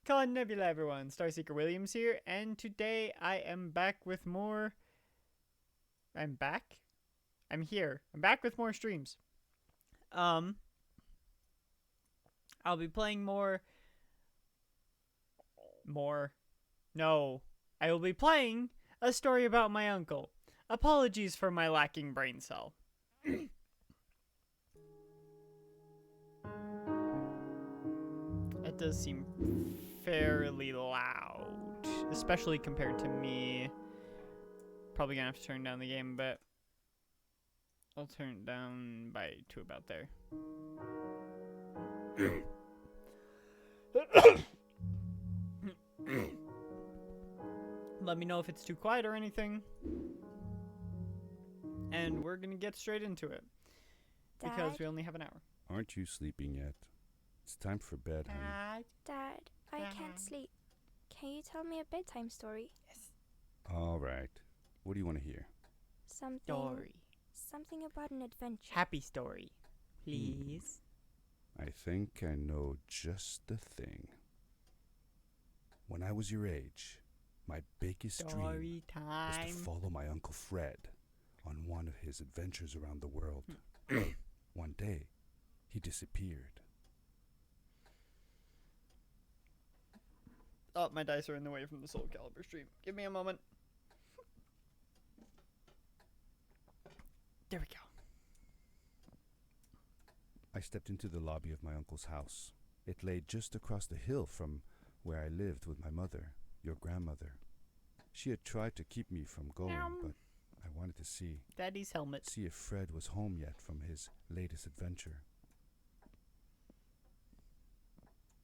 Con Nebula, everyone. Starseeker Williams here, and today I am back with more. I'm back? I'm here. I'm back with more streams. I'll be playing more. No. I will be playing a story about my uncle. Apologies for my lacking brain cell. It does seem fairly loud, especially compared to me. Probably gonna have to turn down the game a bit. I'll turn it down to about there. Let me know if it's too quiet or anything. And we're gonna get straight into it. Dad? Because we only have an hour. Aren't you sleeping yet? It's time for bed, honey. Dad, I can't sleep. Can you tell me a bedtime story? Yes. All right. What do you want to hear? Something about an adventure. Happy story. Please. I think I know just the thing. When I was your age, my biggest dream Story was time. to follow my Uncle Fred on one of his adventures around the world. One day, he disappeared. Oh, my dice are in the way from the Soul Calibur stream. Give me a moment. There we go. I stepped into the lobby of my uncle's house. It lay just across the hill from where I lived with my mother, your grandmother. She had tried to keep me from going, but I wanted to see Daddy's helmet. if Fred was home yet from his latest adventure.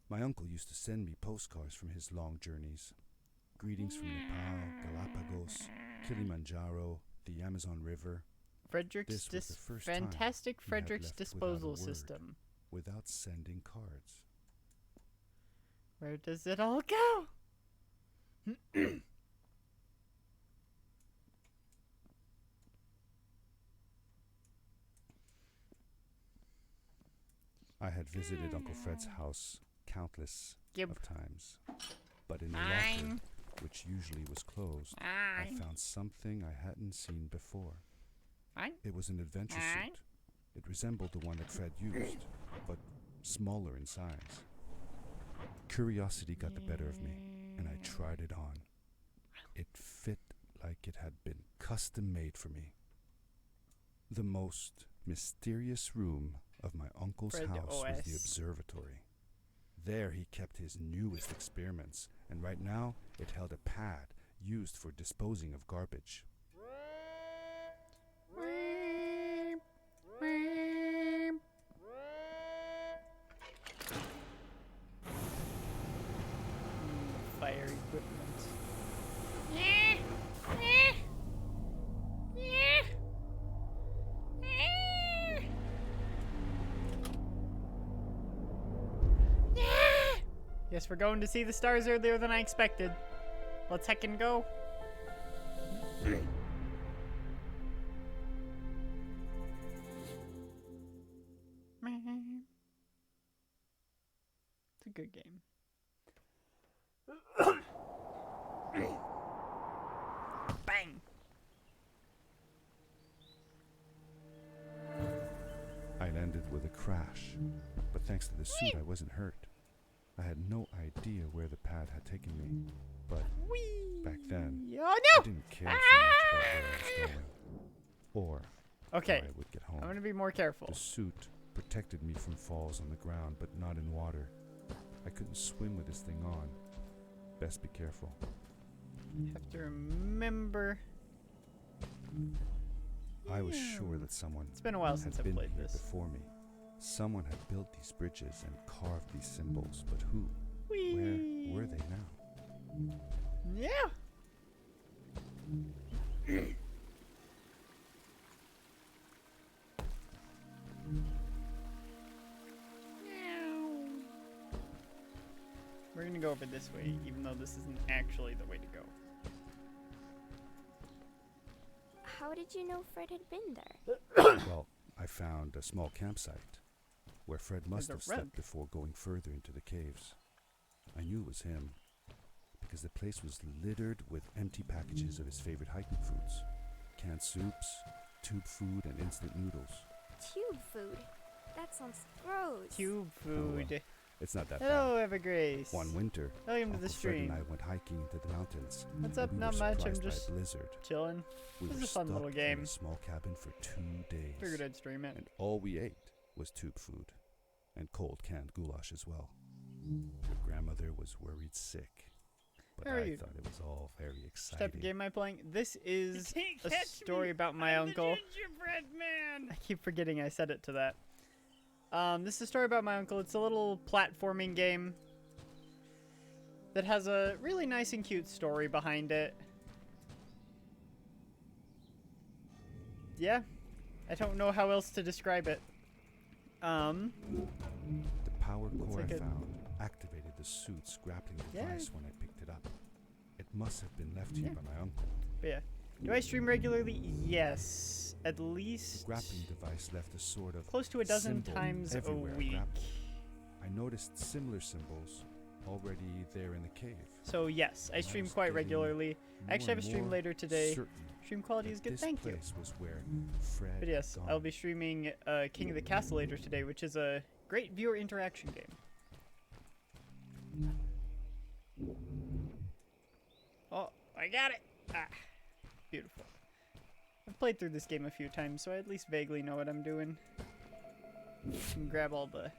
My uncle used to send me postcards from his long journeys. Greetings from Nepal, Galapagos, Kilimanjaro, the Amazon River. Frederick's This was the first fantastic time he had Frederick's left without a disposal word. system. Without sending cards. Where does it all go? I had visited Uncle Fred's house countless Yep. of times. But in the Mine. locker, which usually was closed, I found something I hadn't seen before. Mine? It was an adventure Mine? suit. It resembled the one that Fred used, but smaller in size. Curiosity got the better of me, and I tried it on. It fit like it had been custom made for me. The most mysterious room of my uncle's Fred house was the OS. observatory. There he kept his newest experiments, and right now it held a pad used for disposing of garbage. Fire equipment. Guess we're going to see the stars earlier than I expected. Let's heckin' go. It's a good game. Bang! I landed with a crash, but thanks to the suit I wasn't hurt. I had no idea where the pad had taken me, but Whee! back then, Oh I no! didn't care so much about where I was going, or Okay, how I would get I'm home. gonna be more careful. The suit protected me from falls on the ground, but not in water. I couldn't swim with this thing on. Best be careful. Have to remember. I was sure that someone It's been a while had since I've been played here this. before me. Someone had built these bridges and carved these symbols, but who? Whee! Where were they now? Yeah. We're gonna go over this way, even though this isn't actually the way to go. How did you know Fred had been there? Well, I found a small campsite where Fred must There's a have slept rug. before going further into the caves. I knew it was him because the place was littered with empty packages of his favorite hiking foods. Canned soups, tube food, and instant noodles. Tube food? That sounds gross. Tube Oh, well, food. it's not that bad. Hello, Evergrace. One winter, Welcome to Uncle the Fred stream. and I went hiking into the mountains. What's and up? we Not were much. I'm surprised by just a blizzard. chilling. We This were is a fun little stuck game. in a small cabin for 2 days. Figured I'd stream it. And all we ate was tube food and cold canned goulash as well. Your grandmother was worried sick, but How are I you? thought it was all very What exciting. type of game am I playing? This is can't a catch story me. about my I'm uncle. The gingerbread man. I keep forgetting I said it to that. This is a story about my uncle. It's a little platforming game that has a really nice and cute story behind it. Yeah, I don't know how else to describe it. The power core like I a- found activated the suit's grappling Yeah. device when I picked it up. It must have been left here Yeah. by my uncle. But yeah, do I stream regularly? Yes, at The least grappling device left a sort of close to a dozen symbol times a everywhere I week. grappled. I noticed similar symbols already there in the cave. So yes, I And stream was quite getting regularly. I actually have a more stream and later today. certain Stream quality that is good, this thank you. place was where Fred But yes, had gone. I'll be streaming King of the Castle later today, which is a great viewer interaction game. Oh, I got it! Ah, beautiful. I've played through this game a few times, so I at least vaguely know what I'm doing. Can grab all the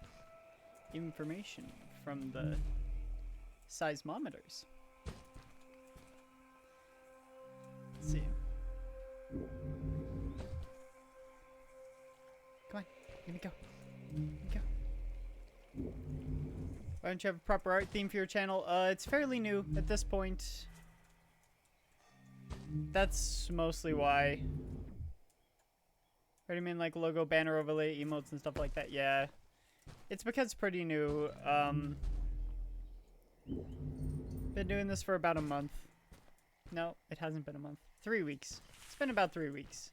information from the seismometers. Let's see. Come on, let me go. Let me go. Why don't you have a proper art theme for your channel? It's fairly new at this point. That's mostly why. What do you mean, like logo, banner overlay, emotes, and stuff like that? Yeah. It's because it's pretty new. Been doing this for about a month. No, it hasn't been a month. 3 weeks. It's been about 3 weeks.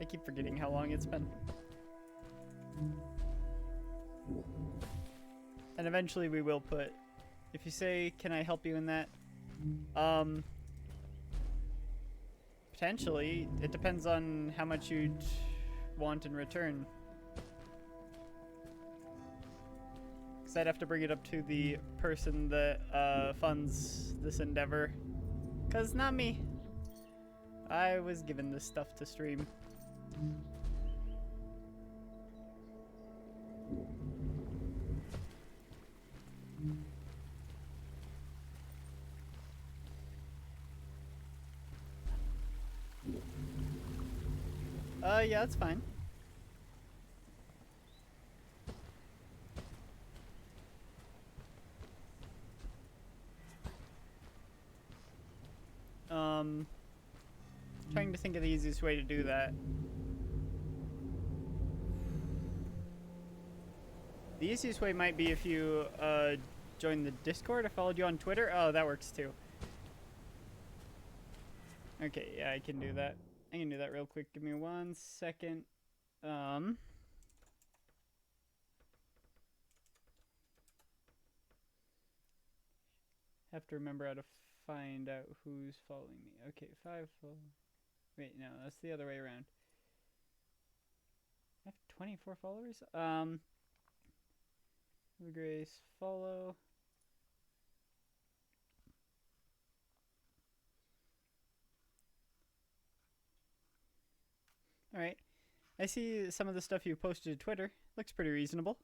I keep forgetting how long it's been. And eventually we will put, if you say, can I help you in that? Potentially. It depends on how much you'd want in return. Because I'd have to bring it up to the person that funds this endeavor. Because not me. I was given this stuff to stream. Yeah, that's fine. Trying to think of the easiest way to do that. The easiest way might be if you join the Discord. I followed you on Twitter. Oh, that works too. Okay, yeah, I can do that. I can do that real quick. Give me 1 second. Have to remember how to find out who's following me. Okay, 5 follow. Wait, no, that's the other way around. I have 24 followers? Grace, follow. Alright. I see some of the stuff you posted to Twitter. Looks pretty reasonable.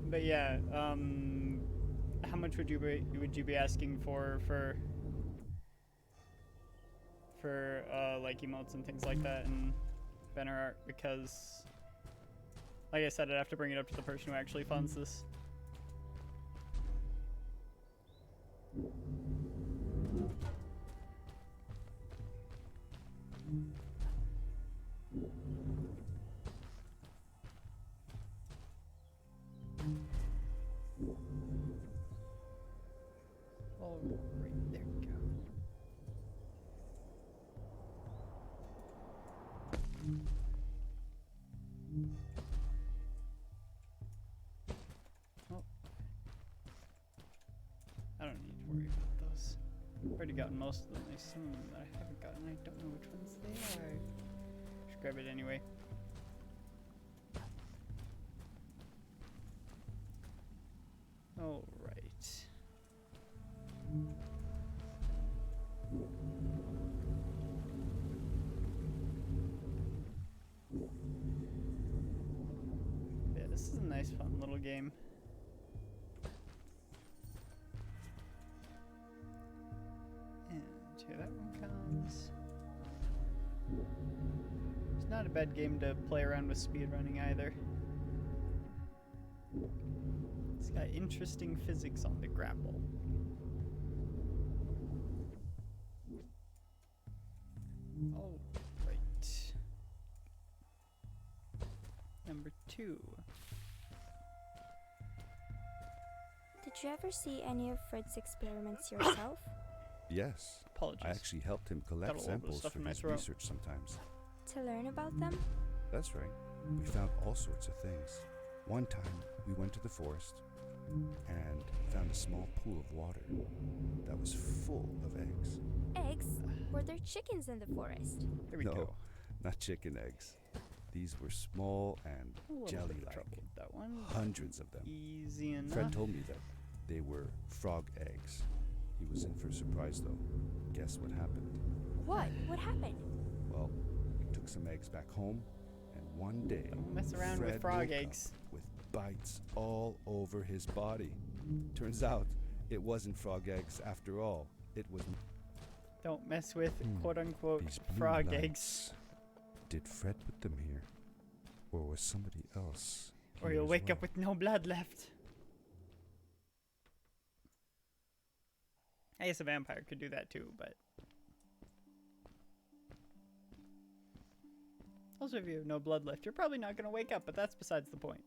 But yeah, how much would you be asking for like emotes and things like that and banner art? Because like I said, I'd have to bring it up to the person who actually funds this. Oh. I don't need to worry about those. I've already gotten most of them. There's some of them that I haven't gotten. I don't know which ones they are. Just grab it anyway. All right. Yeah, this is a nice, fun little game. And here that one comes. It's not a bad game to play around with speedrunning either. It's got interesting physics on the grapple. All right. Number 2. Did you ever see any of Fred's experiments yourself? Yes. Apologies. I actually helped him Got a collect little bit of samples stuff for in my his throat. research sometimes. To learn about them? That's right. We found all sorts of things. One time, we went to the forest and found a small pool of water that was full of eggs. Eggs? Were there chickens in the forest? Here we No, go. not chicken eggs. These were small and A little bit of jelly-like. trouble with that one. Hundreds of them. Easy enough. Fred told me that they were frog eggs. He was in for a surprise though. Guess what happened? What? What happened? Well, we took some eggs back home, and one day, Don't mess around Fred with frog woke up eggs. with bites all over his body. Turns out, it wasn't frog eggs after all. It was Don't mess with quote unquote these blue frog lights. eggs. Did Fred put them here, or was somebody else? Or here you'll as wake well? up with no blood left. I guess a vampire could do that too, but also if you have no blood left, you're probably not going to wake up, but that's besides the point.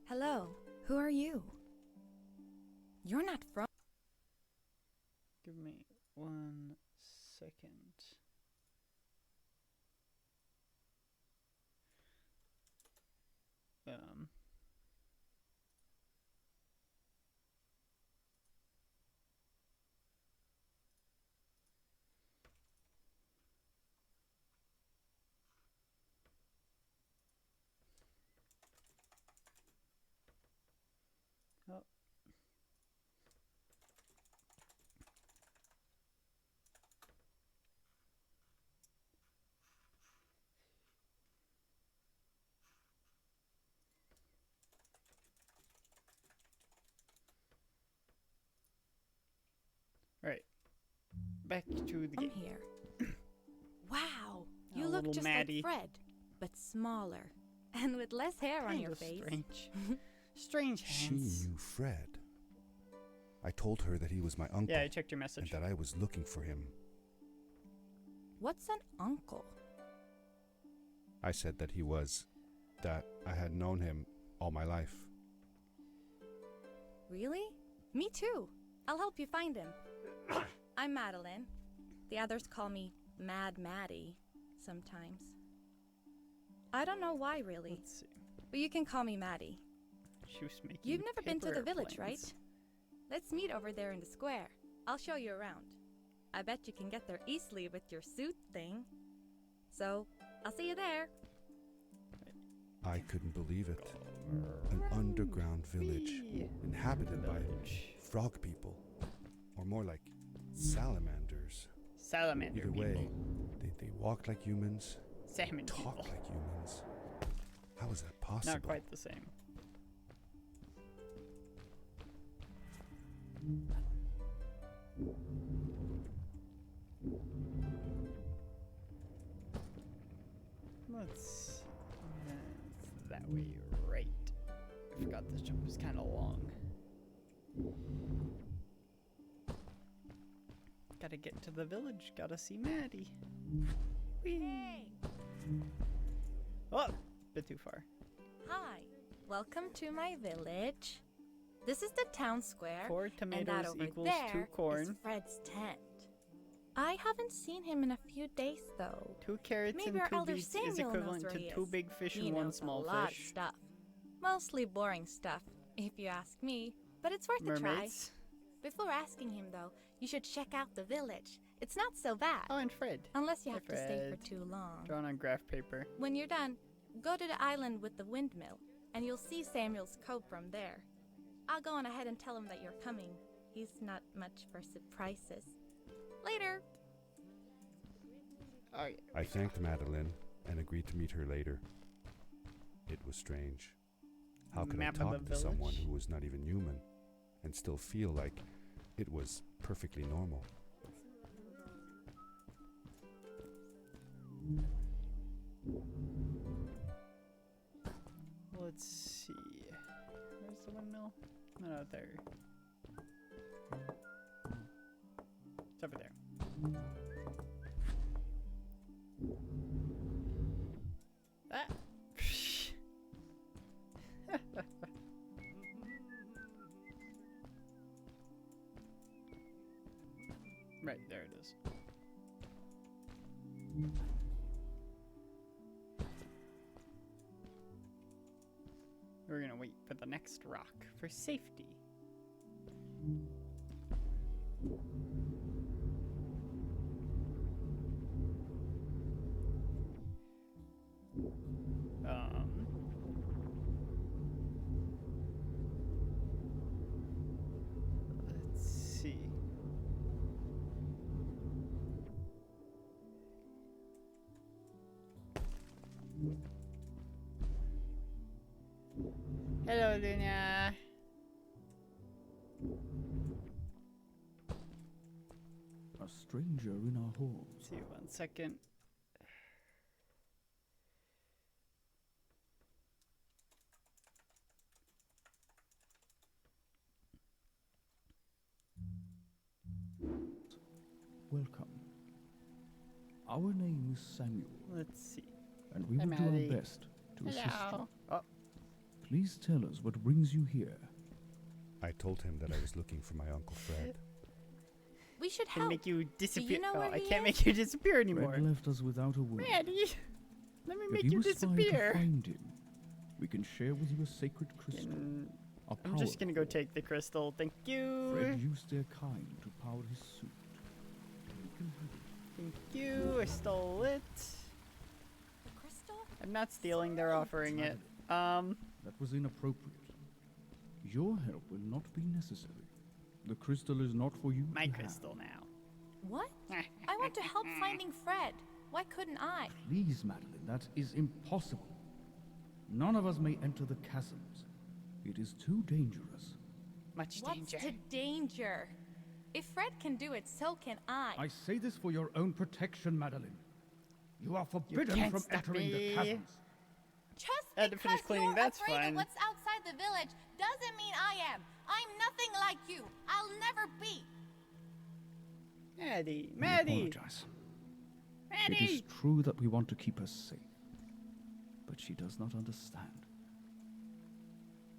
Hello, who are you? You're not from. Give me 1 second. Oh. Right. Back to the I'm game. here. Wow, you A look little just Maddie. like Fred, but smaller and with less hair on your Kinda face. strange. Strange She hands. knew Fred. I told her that he was my uncle Yeah, I checked your and message. that I was looking for him. What's an uncle? I said that that I had known him all my life. Really? Me too. I'll help you find him. I'm Madeline. The others call me Mad Maddie sometimes. I don't know why really, Let's see. but you can call me Maddie. She was making You've never been to paper the village, right? airplanes. Let's meet over there in the square. I'll show you around. I bet you can get there easily with your suit thing. So, I'll see you there. I couldn't believe it. An underground village Whee! inhabited by Village. frog people, or more like salamanders. Salamander Either way, people. they walk like humans, Salmon talk people. like humans. How is that possible? Not quite the same. Let's see. That's that way, right. I forgot this jump was kind of long. Gotta get to the village. Gotta see Maddie. Whee! Oh, bit too far. Hi, welcome to my village. This is the town square, 4 and that tomatoes over equals there 2 is corn. Fred's tent. I haven't seen him in a few days, though. 2 carrots Maybe and our 2 elder beets is Samuel knows equivalent where to he 2 is. big fish He and 1 knows small a lot of fish. stuff. Mostly boring stuff, if you ask me. But it's worth a try. Mermaids. Before asking him, though, you should check out the village. It's not so bad. Oh, and Fred. Unless you Hi, have to stay Fred. for too long. Drawn on graph paper. When you're done, go to the island with the windmill, and you'll see Samuel's cove from there. I'll go on ahead and tell him that you're coming. He's not much for surprises. Later! Oh, yeah. I thanked Madeline and agreed to meet her later. It was strange. How could Map I of talk the to someone village? who was not even human and still feel like it was perfectly normal? Let's see. Where's the windmill? Not out there. It's over there. Ah! Right, there it is. We're gonna wait for the next rock for safety. Let's see. Hello, Luna. A stranger in our halls. Let's see, 1 second. Welcome. Our name is Samuel, Let's see. and we Hi, will do Maddie. our best to assist you. Oh, Please tell us what brings you here. I told him that I was looking for my Uncle Fred. We should can help. make you disappear. know Oh, where I he can't is? make you disappear anymore. Fred left us without a word. Maddie, let me If make you you aspire to disappear. find him, we can share with you a sacred crystal. A I'm just gonna go powerful- take the crystal. Thank you. Fred used their kind to power his suit. You can have it. Thank you. I stole it. The crystal? I'm not stealing. They're offering it. That was inappropriate. Your help will not be necessary. The crystal is not for you My to crystal now. What? I want to help finding Fred. Why couldn't I? have. Please, Madeline, that is impossible. None of us may enter the chasms. It is too dangerous. Much What's danger. the danger? If Fred can do it, so can I. I say this for your own protection, Madeline. You are forbidden can't from stop entering the me. chasms. Just I had to finish because cleaning, you're that's afraid fine. of what's outside the village doesn't mean I am. I'm nothing like you. I'll never be. Maddie. I Maddie. apologize. It is Maddie. true that we want to keep her safe, but she does not understand.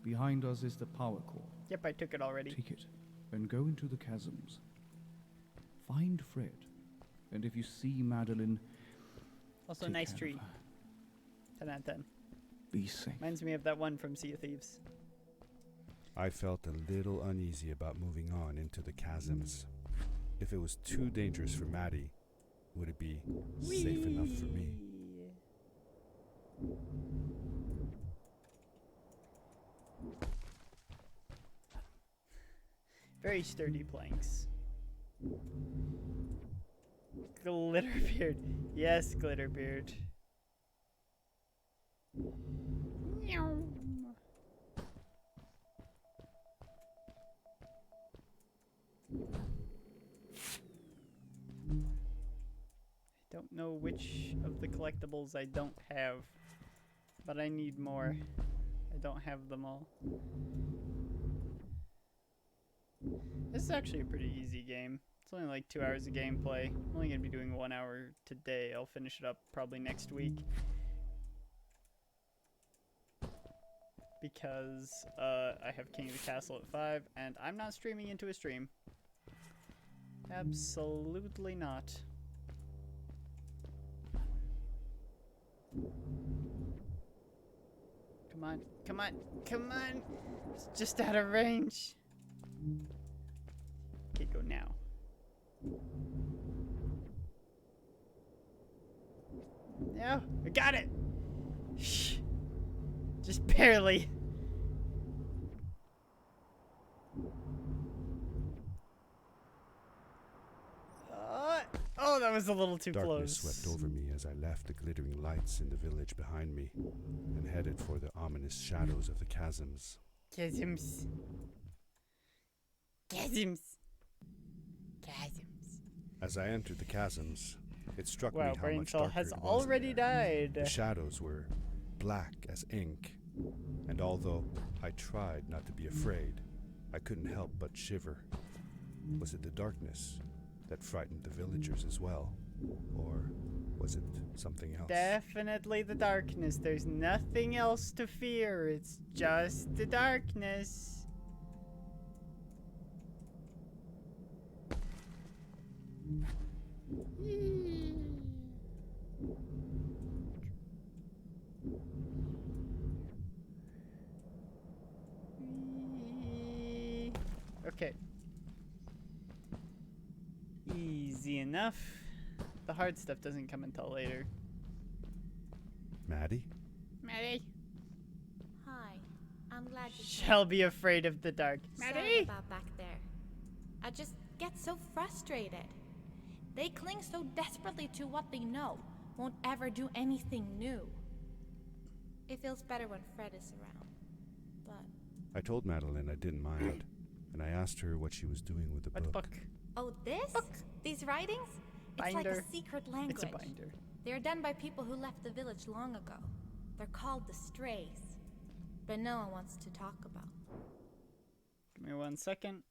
Behind us is the power core. Yep, I took it already. Take it and go into the chasms. Find Fred, and if you see Madeline, Also, take nice care tree. of her. 10 out of 10. Be safe. Reminds me of that one from Sea of Thieves. I felt a little uneasy about moving on into the chasms. If it was too dangerous for Maddie, would it be safe enough for me? Very sturdy planks. Glitterbeard. Yes, Glitterbeard. Meow. I don't know which of the collectibles I don't have, but I need more. I don't have them all. This is actually a pretty easy game. It's only like 2 hours of gameplay. I'm only going to be doing 1 hour today. I'll finish it up probably next week. because I have King of the Castle at 5, and I'm not streaming into a stream. Absolutely not. Come on, come on, come on! It's just out of range. Okay, go now. No, I got it! Shh. Just barely. Oh, that was a little too Darkness close. swept over me as I left the glittering lights in the village behind me and headed for the ominous shadows of the chasms. Chasms. Chasms. Chasms. As I entered the chasms, it struck Wow, me how Brain much Cell darker has it was in already there. died. The shadows were black as ink, and although I tried not to be afraid, I couldn't help but shiver. Was it the darkness that frightened the villagers as well? Or was it something else? Definitely the darkness. There's nothing else to fear. It's just the darkness. Okay. Easy enough. The hard stuff doesn't come until later. Maddie? Maddie? Hi. I'm glad you came. Shall be afraid of the dark. Sorry Maddie? about back there. I just get so frustrated. They cling so desperately to what they know, won't ever do anything new. It feels better when Fred is around, but... I told Madeline I didn't mind, and I asked her what she was doing with the What book. book? Oh, this? These writings? It's like Binder. a secret language. It's a binder. They're done by people who left the village long ago. They're called the Strays, but no one wants to talk about. Give me 1 second.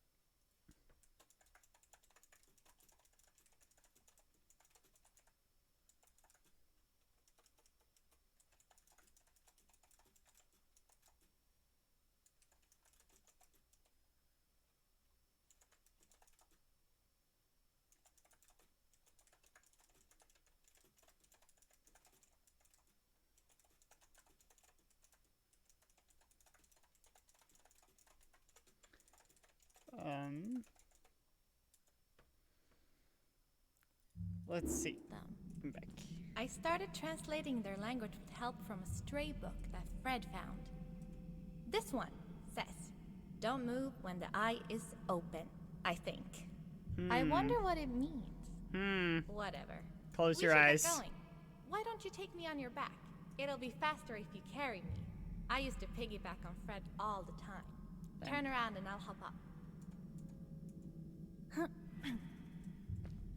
Let's see. Them. I'm back. I started translating their language with help from a stray book that Fred found. This one says, "Don't move when the eye is open," I think. I wonder what it means. Whatever. Close We your should get eyes. going. Why don't you take me on your back? It'll be faster if you carry me. I used to piggyback on Fred all the time. Turn around and I'll hop up.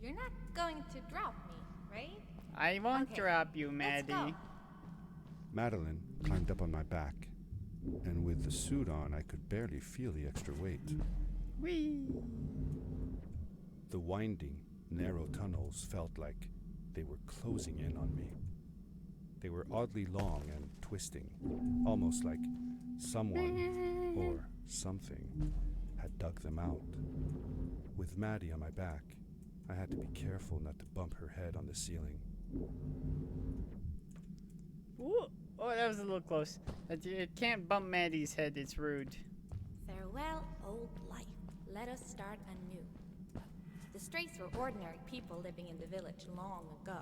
You're not going to drop me, right? I won't Okay, drop you, Let's Maddie. go. Madeline climbed up on my back, and with the suit on, I could barely feel the extra weight. Whee! The winding, narrow tunnels felt like they were closing in on me. They were oddly long and twisting, almost like someone or something had dug them out. With Maddie on my back, I had to be careful not to bump her head on the ceiling. Ooh. Oh, that was a little close. It can't bump Maddie's head, it's rude. Farewell, old life. Let us start anew. The Strays were ordinary people living in the village long ago.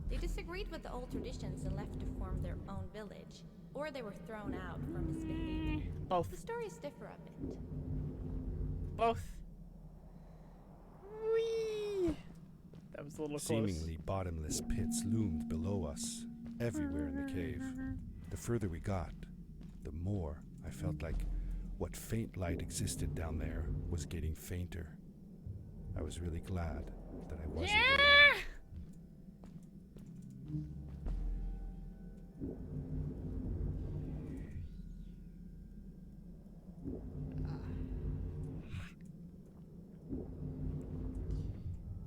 They disagreed with the old traditions and left to form their own village, or they were thrown out for misbehaving. Both. The stories differ a bit. Both. Whee! That was a little close. Seemingly bottomless pits loomed below us, everywhere in the cave. The further we got, the more I felt like what faint light existed down there was getting fainter. I was really glad that I wasn't alone.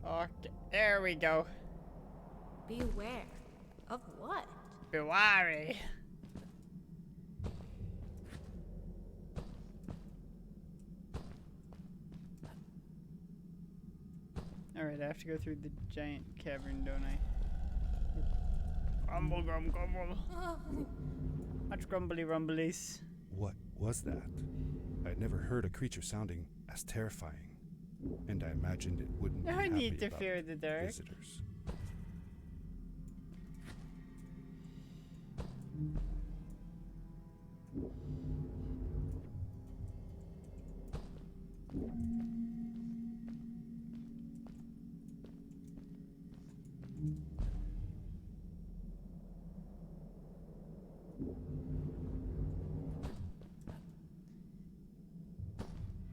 Okay, there we go. Beware. Of what? Beware. Alright, I have to go through the giant cavern, don't I? Grumble, grumble, grumble. Much grumbly rumblies. What was that? I'd never heard a creature sounding as terrifying, and I imagined it wouldn't be No happy need to about fear the dark. visitors.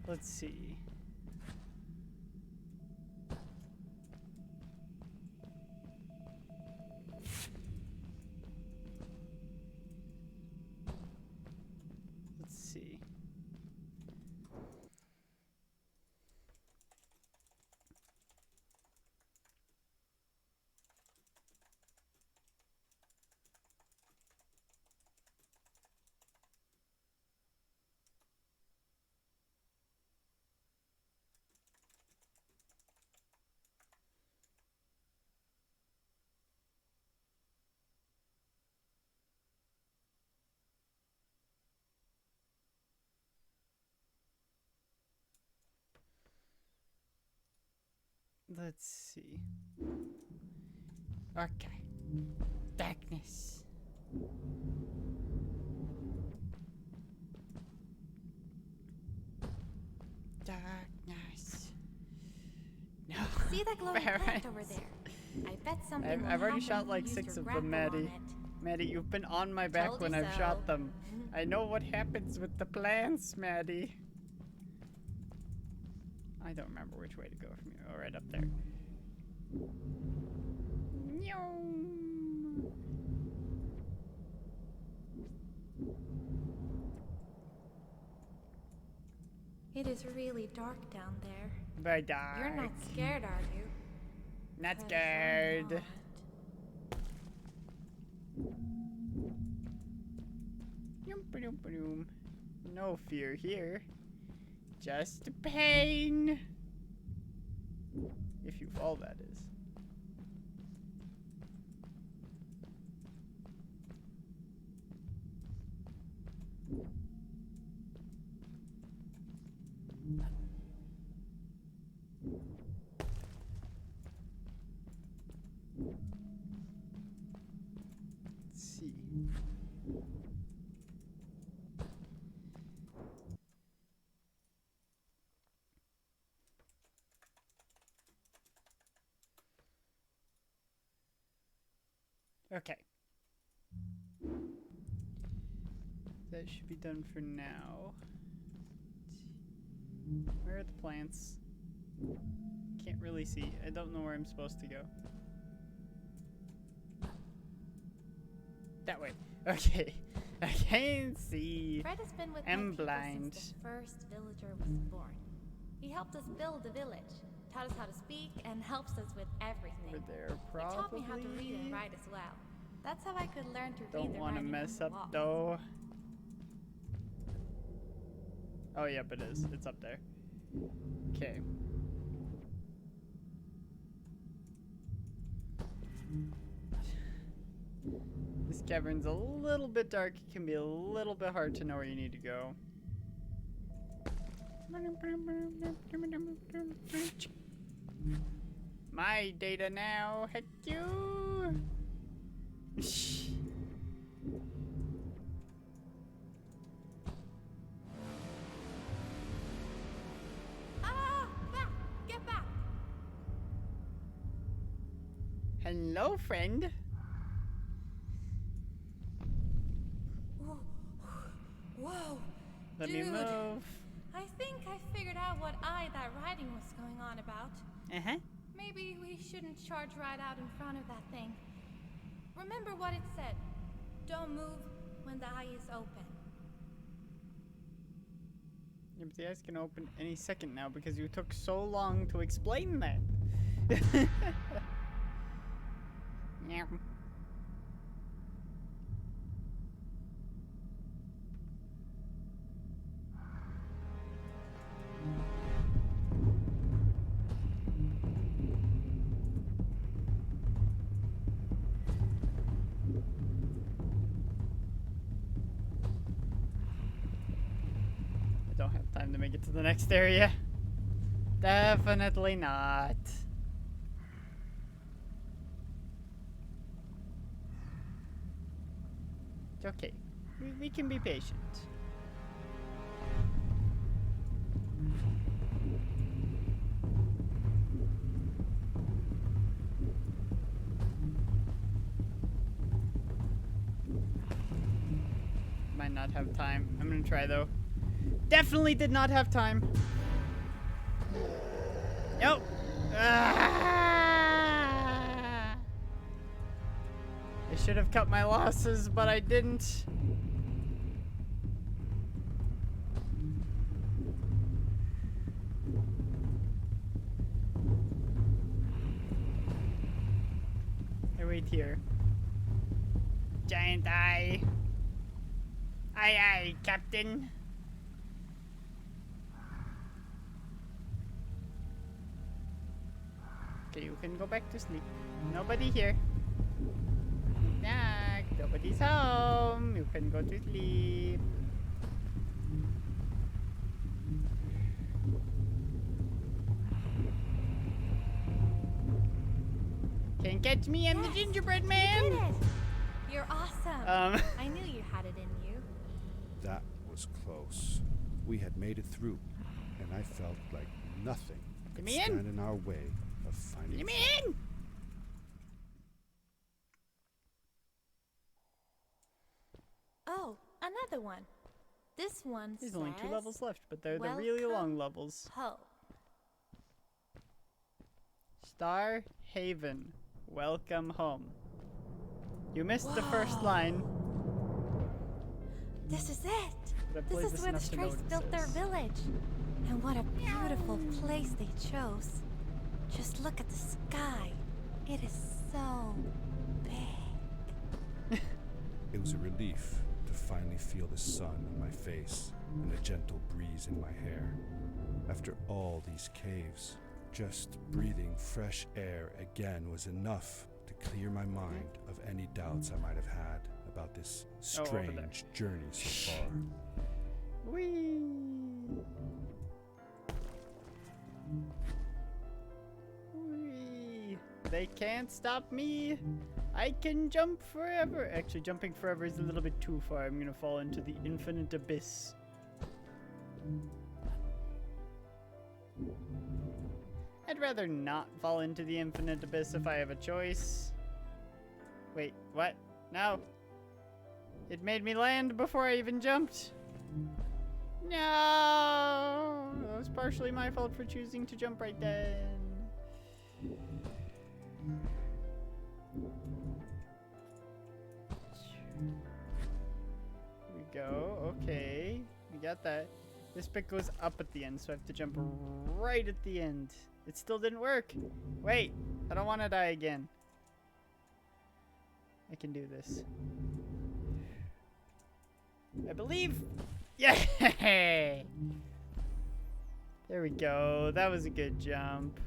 Let's see. Let's see. Let's see. Okay. Darkness. Darkness. No. See that glowing plant Parents. over there? I bet something I've will already happen shot if like you use 6 your of them, grapple on Maddie. it. Maddie, you've been on my back Told when you I've so. shot them. I know what happens with the plants, Maddie. I don't remember which way to go from here. Oh, right up there. Nyong. It is really dark down there. Very dark. You're not scared, are you? Not 'Cause I'm scared. not. Yum-ba-dum-ba-dum. No fear here. Just pain. If you fall, that is. Let's see. Okay. That should be done for now. Where are the plants? Can't really see. I don't know where I'm supposed to go. That way. Okay. I can't see. Fred has been with I'm my people blind. since the first villager was born. He helped us build the village, taught us how to speak, and helps us with everything. Over there, He taught me how to read probably. and write as well. That's how I could learn to read Don't the want to writing on mess the up walls. though. Oh, yep, it is. It's up there. Okay. This cavern's a little bit dark. It can be a little bit hard to know where you need to go. My data now. Heck you. Ah! Back! Get back! Hello, friend. Whoa! Let me Dude. move. I think I figured out what that writing was going on about. Uh-huh. Maybe we shouldn't charge right out in front of that thing. Remember what it said. Don't move when the eye is open. Yeah, but the eyes can open any second now because you took so long to explain that. Yeah. make it to the next area. Definitely not. It's okay. We can be patient. Might not have time. I'm gonna try though. Definitely did not have time. Nope. Ah! I should have cut my losses, but I didn't. I wait here. Giant eye. Aye aye, Captain. Okay, you can go back to sleep. Nobody here. Knock. Nobody's home. You can go to sleep. Can't catch me, I'm the gingerbread You man. did it! You're awesome. I knew you had it in you. That was close. We had made it through, and I felt like nothing could me in. stand in our way of finding. Let me in. Oh, another one. This one There's says only 2 levels left, but they're the really long levels. Ho. Star Haven. Welcome home. You missed the first line. This is it. But I This played is where the enough to know Strays what it built their says. village. And what a beautiful place they chose. Just look at the sky. It is so big. It was a relief to finally feel the sun on my face and a gentle breeze in my hair. After all these caves, just breathing fresh air again was enough to clear my mind of any doubts I might have had about this over there. strange journey so far. Whee! Whee! They can't stop me. I can jump forever. Actually, jumping forever is a little bit too far. I'm gonna fall into the infinite abyss. I'd rather not fall into the infinite abyss if I have a choice. Wait, what? No. It made me land before I even jumped. No! That was partially my fault for choosing to jump right then. Here we go. Okay. We got that. This bit goes up at the end, so I have to jump right at the end. It still didn't work. Wait. I don't want to die again. I can do this. I believe. Yay! There we go. That was a good jump.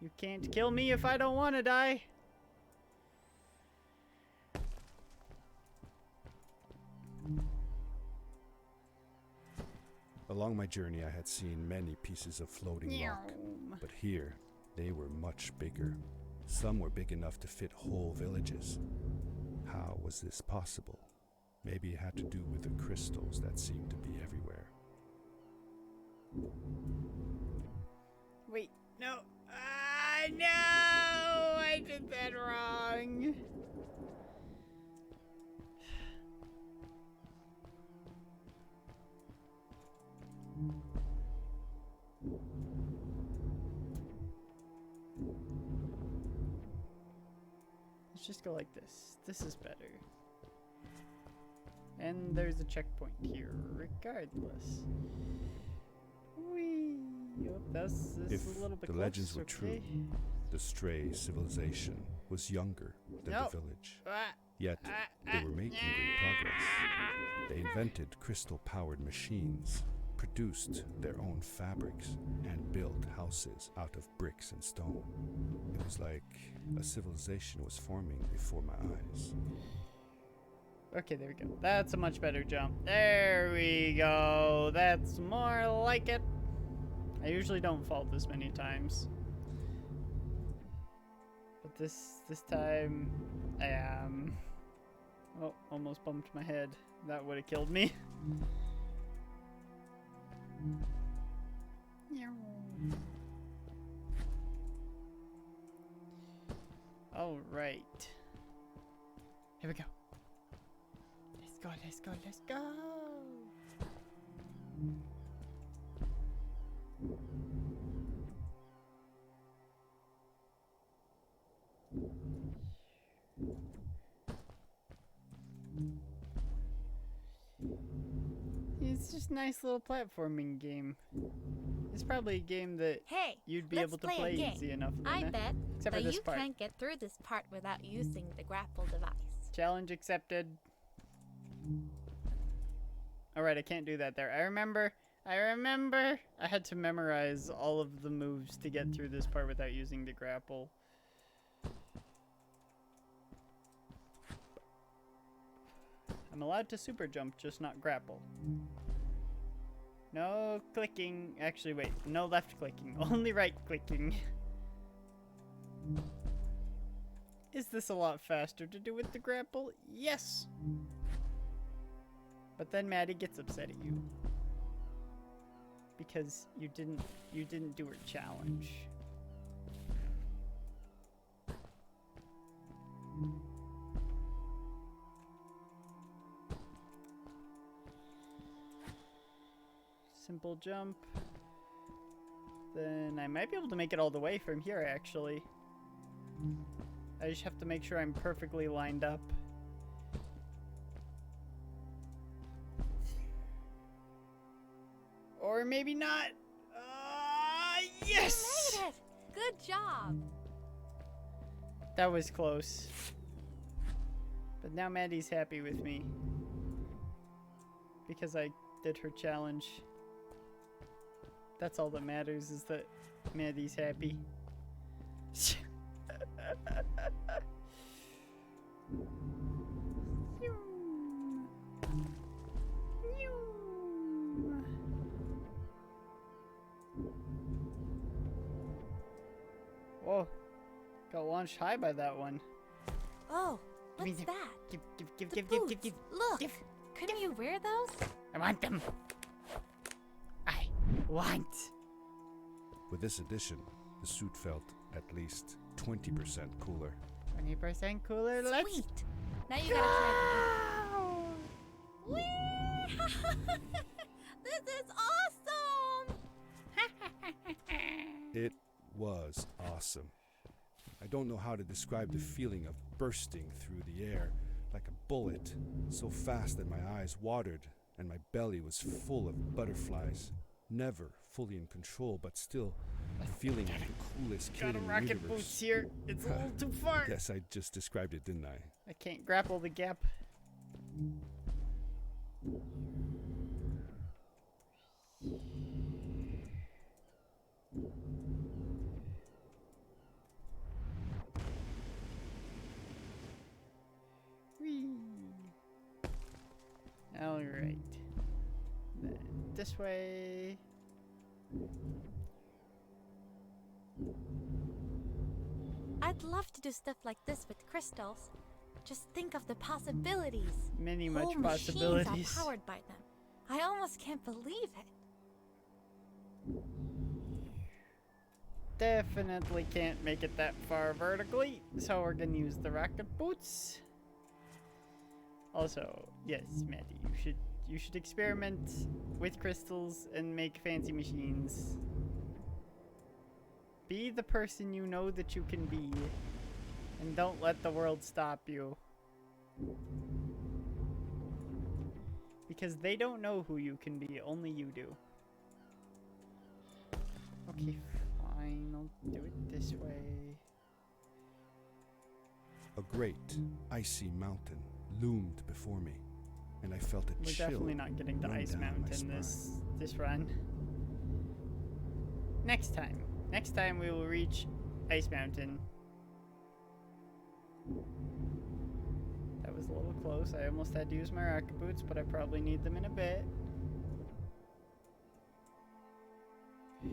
You can't kill me if I don't want to die. Along my journey, I had seen many pieces of floating rock, but here they were much bigger. Some were big enough to fit whole villages. How was this possible? Maybe it had to do with the crystals that seemed to be everywhere. Wait, no. No! I did that wrong. Let's just go like this. This is better. And there's a checkpoint here, regardless. Whee! Yep, this If is a little bit the close, legends were okay. true, the Stray civilization was younger than Nope. the village. Ah, Yet they were making great progress. They invented crystal-powered machines, produced their own fabrics, and built houses out of bricks and stone. It was like a civilization was forming before my eyes. Okay, there we go. That's a much better jump. There we go. That's more like it. I usually don't fall this many times. But this time, I am... Oh, almost bumped my head. That would have killed me. All right. Here we go. Let's go, let's go, let's go. It's just a nice little platforming game. It's probably a game that Hey, you'd be let's able to play a play game. easy enough. I Lena. bet Except for that this you part. can't get through this part without using the grapple device. Challenge accepted. Alright, I can't do that there. I remember. I had to memorize all of the moves to get through this part without using the grapple. I'm allowed to super jump, just not grapple. No clicking. Actually, wait. No left clicking. Only right clicking. Is this a lot faster to do with the grapple? Yes! But then Maddie gets upset at you. Because you didn't do her challenge. Simple jump. Then I might be able to make it all the way from here, actually. I just have to make sure I'm perfectly lined up. Or maybe not. Yes! You made it! Good job! That was close. But now Maddie's happy with me. Because I did her challenge. That's all that matters, is that Maddie's happy. Whoa. Got launched high by that one. Oh, Give me what's the- that? Give. The boots. Look! give. Couldn't you wear those? I want them. I want. With this addition, the suit felt at least 20% cooler. 20% cooler. Let's Sweet! Now you gotta try go. them. Whee! This is awesome! It was awesome. I don't know how to describe the feeling of bursting through the air like a bullet, so fast that my eyes watered and my belly was full of butterflies. Never fully in control, but still feeling like the coolest kid Got a in the rocket universe. boots here. It's a little too far. Yes, I just described it, didn't I? I can't grapple the gap. Whee. All right. Then this way. I'd love to do stuff like this with crystals. Just think of the possibilities. Many much Whole machines possibilities. are powered by them. I almost can't believe it. Definitely can't make it that far vertically, so we're gonna use the rocket boots. Also, yes, Maddie, you should experiment with crystals and make fancy machines. Be the person you know that you can be, and don't let the world stop you. Because they don't know who you can be, only you do. Okay, fine, I'll do it this way. A great, icy mountain loomed before me, and I felt a We're chill definitely not getting to run Ice down my Mountain spine. this run. Next time. Next time we will reach Ice Mountain. That was a little close. I almost had to use my rocket boots, but I probably need them in a bit. There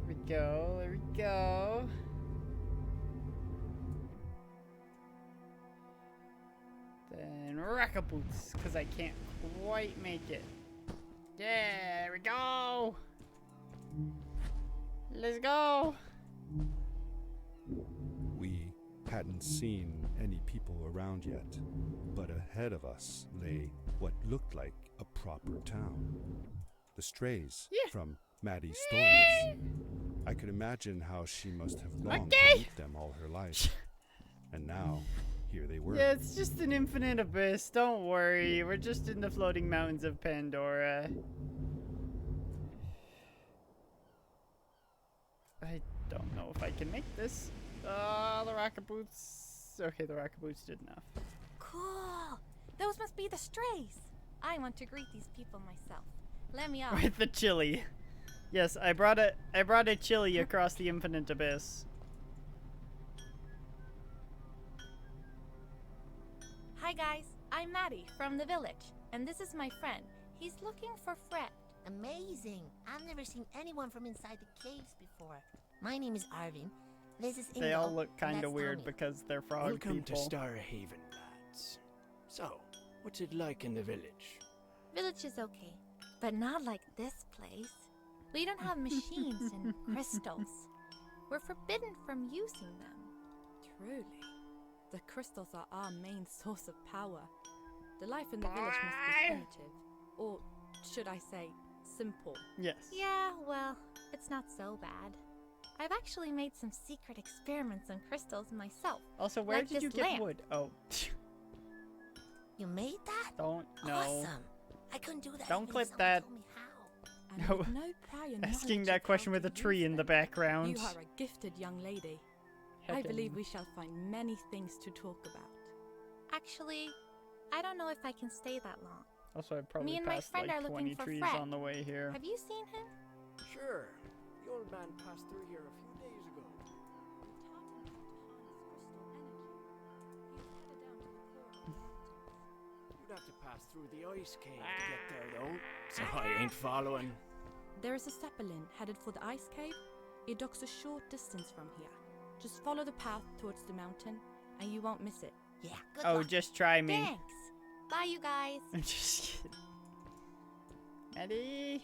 we go. There we go. Then rocket boots, because I can't quite make it. There we go. Let's go. We hadn't seen any people around yet, but ahead of us lay what looked like a proper town. The strays Yeah. from Maddie's stories. I could imagine how she must have longed Okay. to meet them all her life. And now, here they were. Yeah, it's just an infinite abyss. Don't worry. We're just in the floating mountains of Pandora. I don't know if I can make this. The rocket boots. Okay, the rocket boots did enough. Cool. Those must be the strays. I want to greet these people myself. Let me off. With the chili. Yes, I brought a chili across the infinite abyss. Hi guys, I'm Maddie from the village, and this is my friend. He's looking for Fred. Amazing! I've never seen anyone from inside the caves before. My name is Arvin. This is Ingo. They all look and kind of that's weird Tommy. because they're frog Welcome people. to Starhaven, lads. So, what's it like in the village? Village is okay, but not like this place. We don't have machines and crystals. We're forbidden from using them. Truly, the crystals are our main source of power. The life in the village must be primitive, or should I say, simple. Yes. Yeah, well, it's not so bad. I've actually made some secret experiments on crystals myself. Also, where Like did you this get lamp. wood? Oh, You made that? don't know. Awesome! I couldn't do that. Don't even if clip someone that. told me how. And No. with no prior Asking knowledge that of question how with a to tree use in the them, background. You are a gifted young lady. I Heckin. believe we shall find many things to talk about. Actually, I don't know if I can stay that long. Also, I probably Me and my passed friend like are looking 20 for trees Fred. on the way here. Have you seen him? Sure. The old man passed through here a few days ago. You'd have to pass through the ice cave to get there, though. So I ain't following. There is a zeppelin headed for the ice cave. It docks a short distance from here. Just follow the path towards the mountain, and you won't miss it. Yeah, good Oh, luck. just try me. Thanks. Bye, you guys. I'm just kidding. Maddie?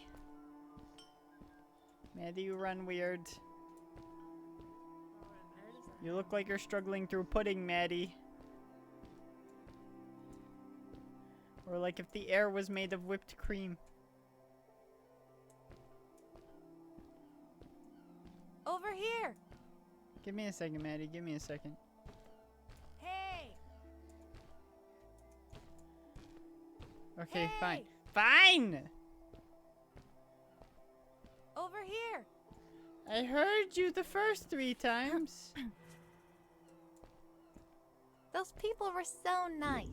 Maddie, you run weird. You look like you're struggling through pudding, Maddie. Or like if the air was made of whipped cream. Over here. Give me a second, Maddie. Give me a second. Hey. Okay, fine. Hey! Fine! Over here. I heard you the first 3 times. Those people were so nice.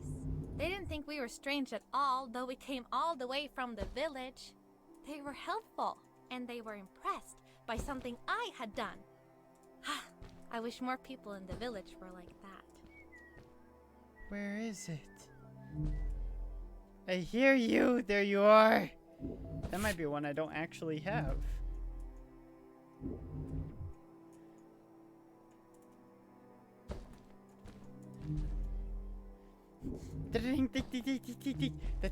They didn't think we were strange at all, though we came all the way from the village. They were helpful, and they were impressed by something I had done. I wish more people in the village were like that. Where is it? I hear you. There you are. That might be one I don't actually have. The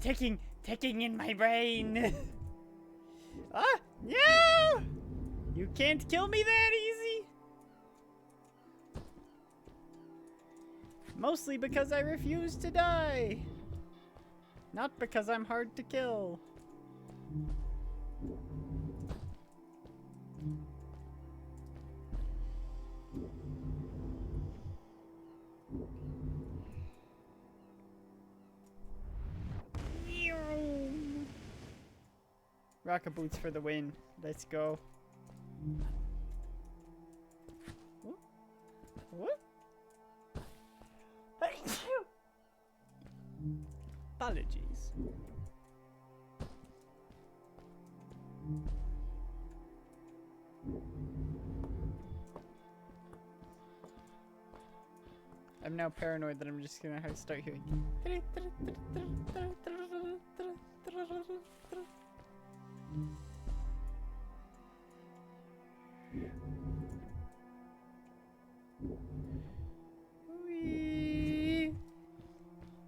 ticking in my brain. Ah, no! You can't kill me that easy. Mostly because I refuse to die. Not because I'm hard to kill. Rocket boots for the win. Let's go. Whoop. Whoop. Apologies. I'm I'm now paranoid that I'm just gonna have to start hearing. Whee!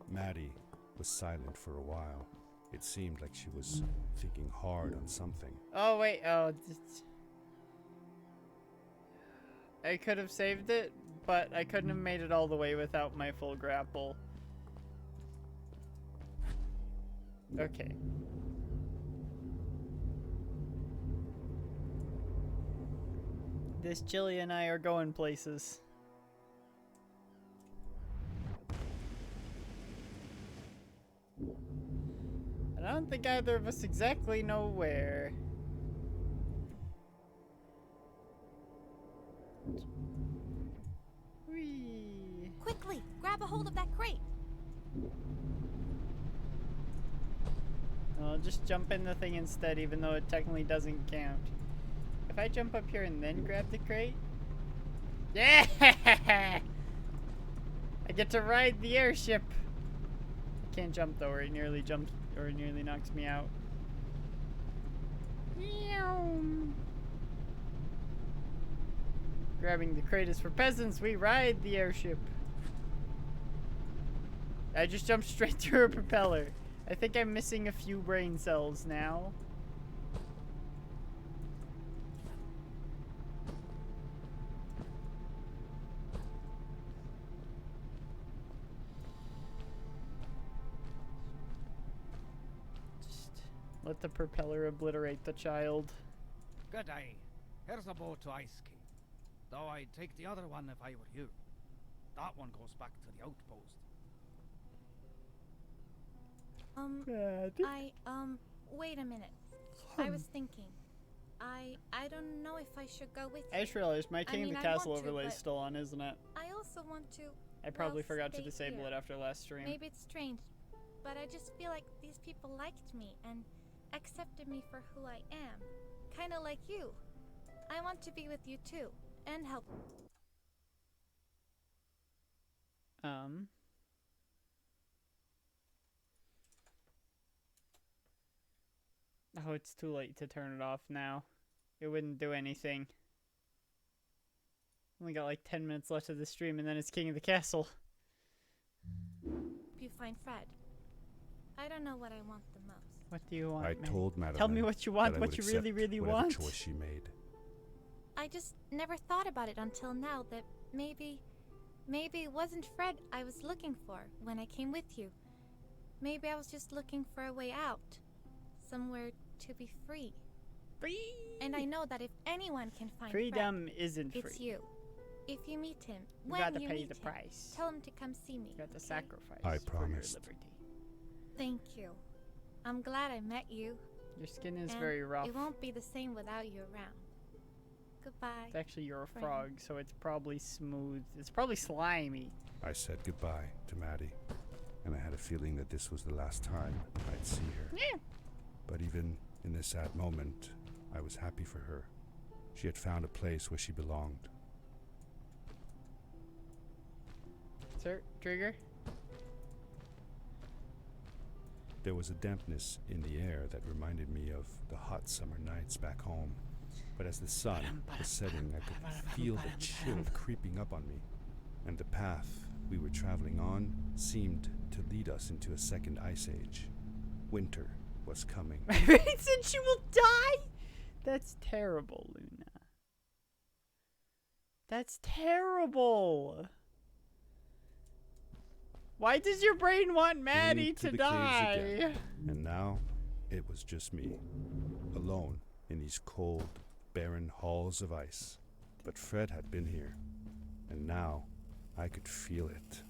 Maddie was silent for a while. It seemed like she was thinking hard on something. Oh wait, oh. I could have saved it, but I couldn't have made it all the way without my full grapple. Okay. This Chili and I are going places. And I don't think either of us exactly know where. Whee! Quickly, grab a hold of that crate. I'll just jump in the thing instead, even though it technically doesn't count. If I jump up here and then grab the crate... Yeah! I get to ride the airship! I can't jump though, or it nearly jumped, or it nearly knocks me out. Meow. Grabbing the crate is for peasants, we ride the airship. I just jumped straight through a propeller. I think I'm missing a few brain cells now. Just let the propeller obliterate the child. Good day. Here's a boat to Ice King. Though I'd take the other one if I were you. That one goes back to the outpost. Wait a minute. I was thinking. I don't know if I should go with you. I just realized my King of the I Castle want to, overlay is but still on, isn't it? I also want to. I probably well, forgot to stay disable here. it after last stream. Maybe it's strange, but I just feel like these people liked me and accepted me for who I am. Kind of like you. I want to be with you too, and help. Oh, it's too late to turn it off now. It wouldn't do anything. Only got like 10 minutes left of the stream and then it's King of the Castle. You find Fred. I don't know what I want the most. What do you want, I man? told Madeline Tell me what you want, that I what would you really, accept really whatever want. choice she made. I just never thought about it until now that maybe it wasn't Fred I was looking for when I came with you. Maybe I was just looking for a way out. Somewhere to be free. Free! And I know that if anyone can find Freedom isn't Fred, free. it's you. If you meet him, You when gotta you pay meet the him, price. tell him to come see me. You got to okay? sacrifice I for your promised. liberty. Thank you. I'm glad I met you. Your skin is and very rough. It won't be the same without you around. Goodbye. It's actually you're a friend. frog, so it's probably smooth. It's probably slimy. I said goodbye to Maddie, and I had a feeling that this was the last time I'd see her. Yeah. But even in this sad moment, I was happy for her. She had found a place where she belonged. Sir, trigger? There was a dampness in the air that reminded me of the hot summer nights back home. But as the sun was setting, I could feel the chill creeping up on me. And the path we were traveling on seemed to lead us into a second ice age. Winter was coming. It said she will die? That's terrible, Luna. That's terrible. Why does your brain want Maddie Into to the caves die? again. And now it was just me, alone in these cold, barren halls of ice. But Fred had been here, and now I could feel it.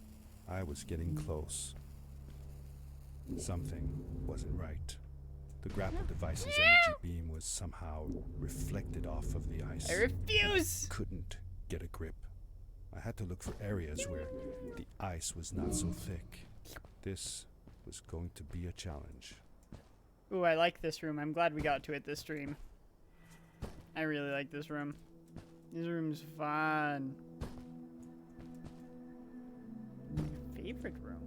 I was getting close. Something wasn't right. The grapple device's energy beam was somehow reflected off of the ice. I refuse! Couldn't get a grip. I had to look for areas where the ice was not so thick. This was going to be a challenge. Ooh, I like this room. I'm glad we got to it this stream. I really like this room. This room's fun. favorite room.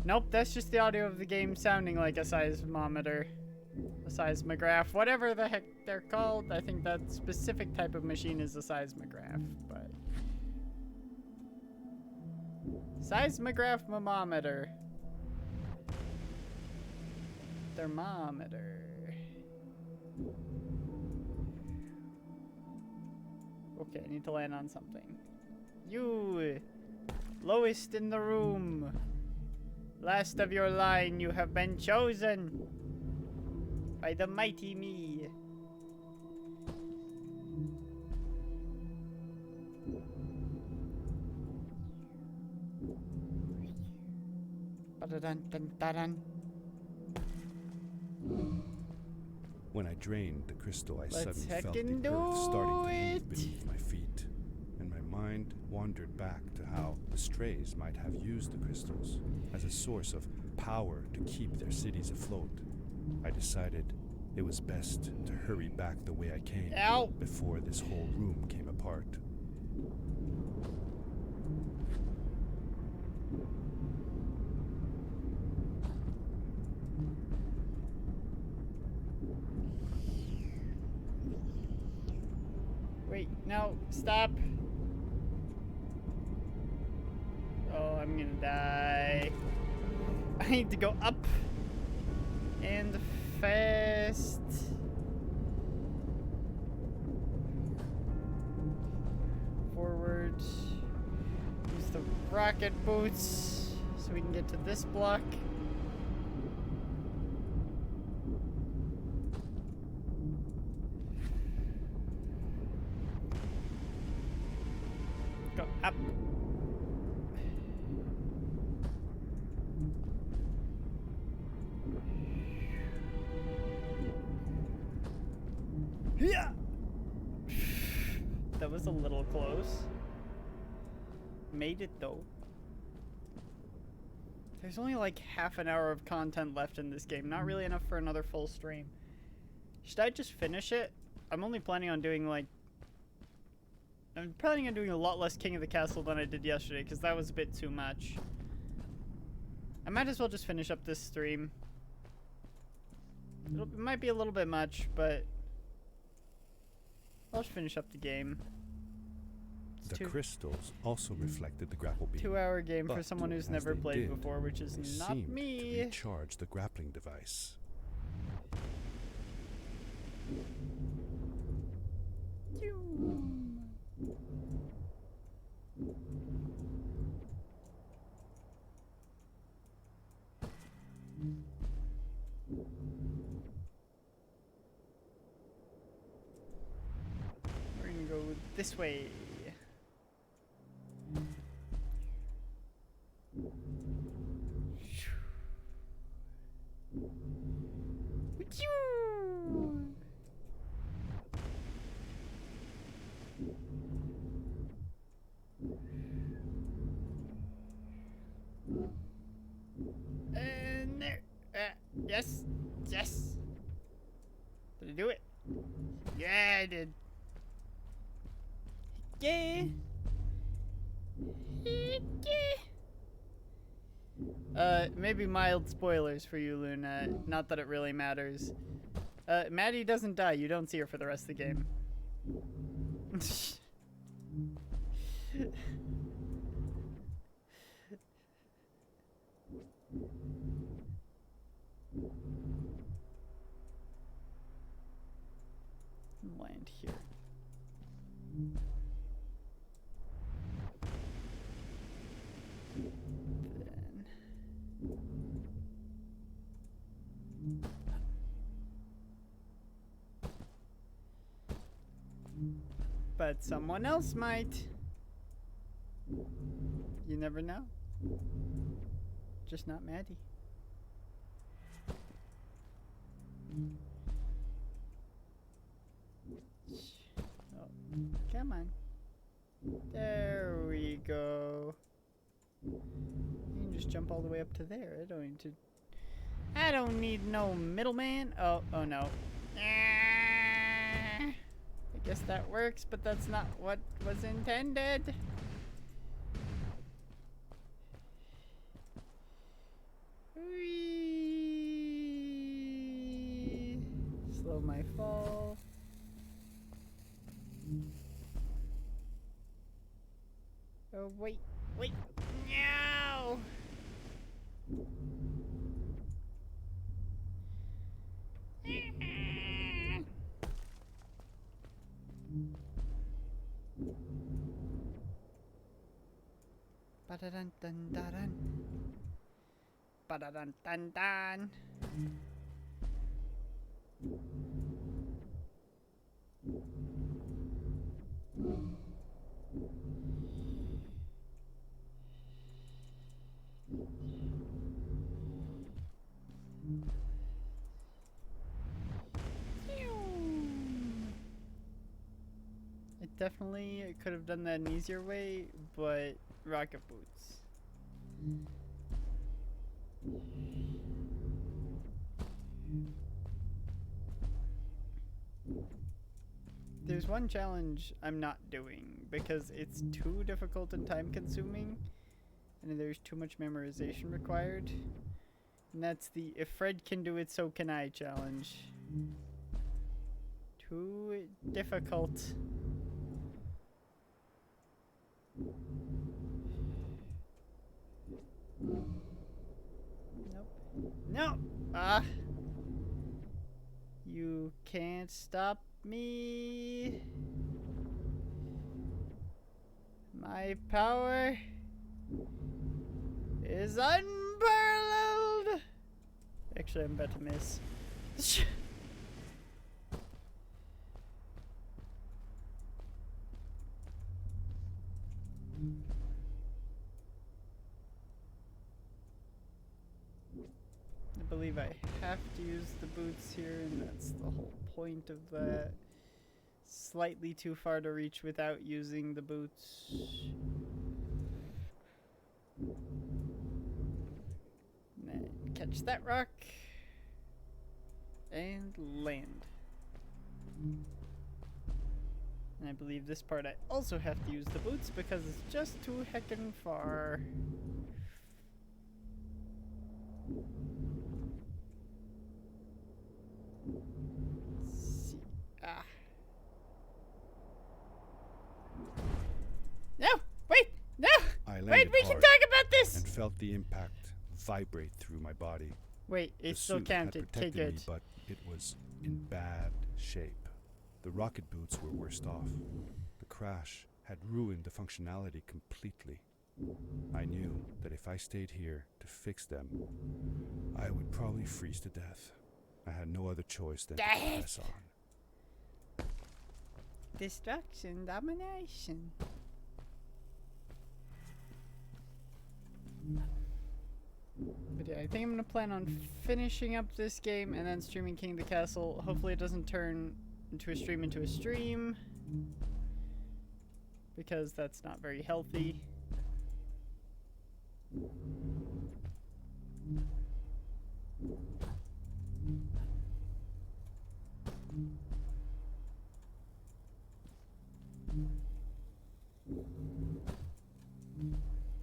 Nope, that's just the audio of the game sounding like a seismometer. A seismograph, whatever the heck they're called. I think that specific type of machine is a seismograph, but... Seismograph thermometer. Thermometer. Okay, I need to land on something. You! Lowest in the room! Last of your line, you have been chosen! By the mighty me. Ba-da-dun-dun-da-dun. When I drained the crystal, I Let's suddenly felt the heckin' earth do starting to move it. beneath my feet, and my mind wandered back to how the strays might have used the crystals as a source of power to keep their cities afloat. I decided it was best to hurry back the way I came Ow! before this whole room came apart. Wait, no, stop. Oh, I'm gonna die. I need to go up and fast. Forward. Use the rocket boots so we can get to this block. Go up. Yeah. That was a little close. Made it though. There's only like half an hour of content left in this game. Not really enough for another full stream. Should I just finish it? I'm only planning on doing like... I'm planning on doing a lot less King of the Castle than I did yesterday, because that was a bit too much. I might as well just finish up this stream. It might be a little bit much, but... I'll just finish up the game. It's The crystals also reflected the grapple beam. 2-hour game for but someone who's as never they played did, before, which is they not seemed to me. recharge the grappling device. We're gonna go this way. And there. Yes. Yes. Did I do it? Yeah, I did. Yeah. Maybe mild spoilers for you, Luna. Not that it really matters. Maddie doesn't die. You don't see her for the rest of the game. Land here. Then. But someone else might. You never know. Just not Maddie. Oh, come on. There we go. You can just jump all the way up to there. I don't need no middleman. Oh no. Guess that works, but that's not what was intended. Whee! Slow my fall. Oh, wait. No! Ba-da-dun dun da-dun. Ba-da-dun dun dun. It definitely could have done that an easier way, but rocket boots. There's one challenge I'm not doing because it's too difficult and time consuming, and there's too much memorization required. And that's the if Fred can do it, so can I challenge. Too difficult. Nope. No! Ah! You can't stop me. My power is unparalleled. Actually, I'm about to miss. I believe I have to use the boots here, and that's the whole point of that. Slightly too far to reach without using the boots. And then catch that rock. And land. And I believe this part I also have to use the boots because it's just too heckin' far. Ah. No! Wait! No! I landed Wait, we can hard talk about this! and felt the impact vibrate through my body. Wait, it The still suit had counted. Take protected me, it. but it was in bad shape. The rocket boots were worst off. The crash had ruined the functionality completely. I knew that if I stayed here to fix them, I would probably freeze to death. I had no other choice than to press on. Destruction, domination. But yeah, I think I'm gonna plan on finishing up this game and then streaming King of the Castle. Hopefully it doesn't turn into a stream, because that's not very healthy.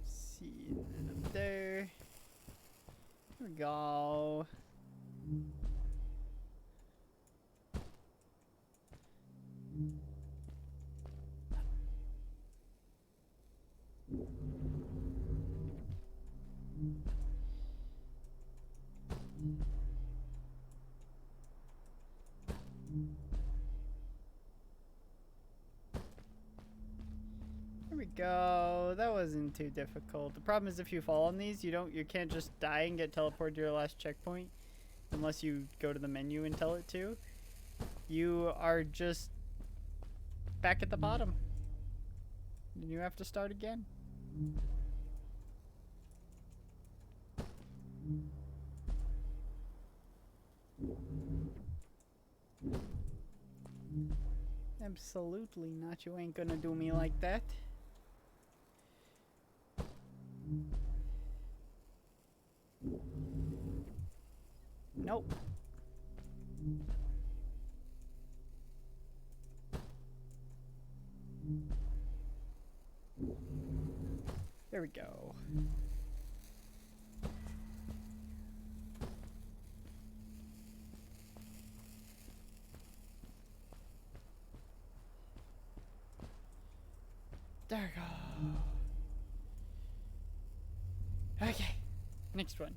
See, and then up there. Here we go. There we go. That wasn't too difficult. The problem is if you fall on these, you can't just die and get teleported to your last checkpoint unless you go to the menu and tell it to. You are just back at the bottom. And you have to start again. Absolutely not. You ain't gonna do me like that. Nope. There we go. There we go. Okay, next one.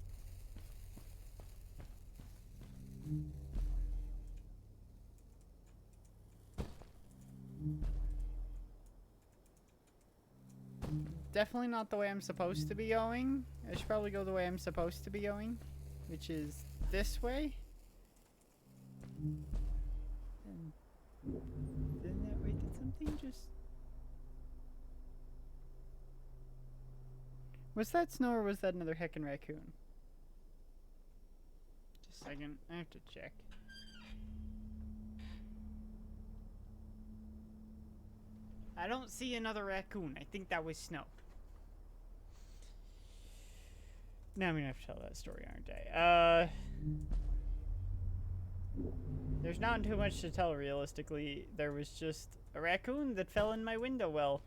Definitely not the way I'm supposed to be going. I should probably go the way I'm supposed to be going, which is this way. And then that way, did something just... Was that snow or was that another heckin' raccoon? Just a second, I have to check. I don't see another raccoon. I think that was snow. Now I'm gonna have to tell that story, aren't I? There's not too much to tell realistically. There was just a raccoon that fell in my window well.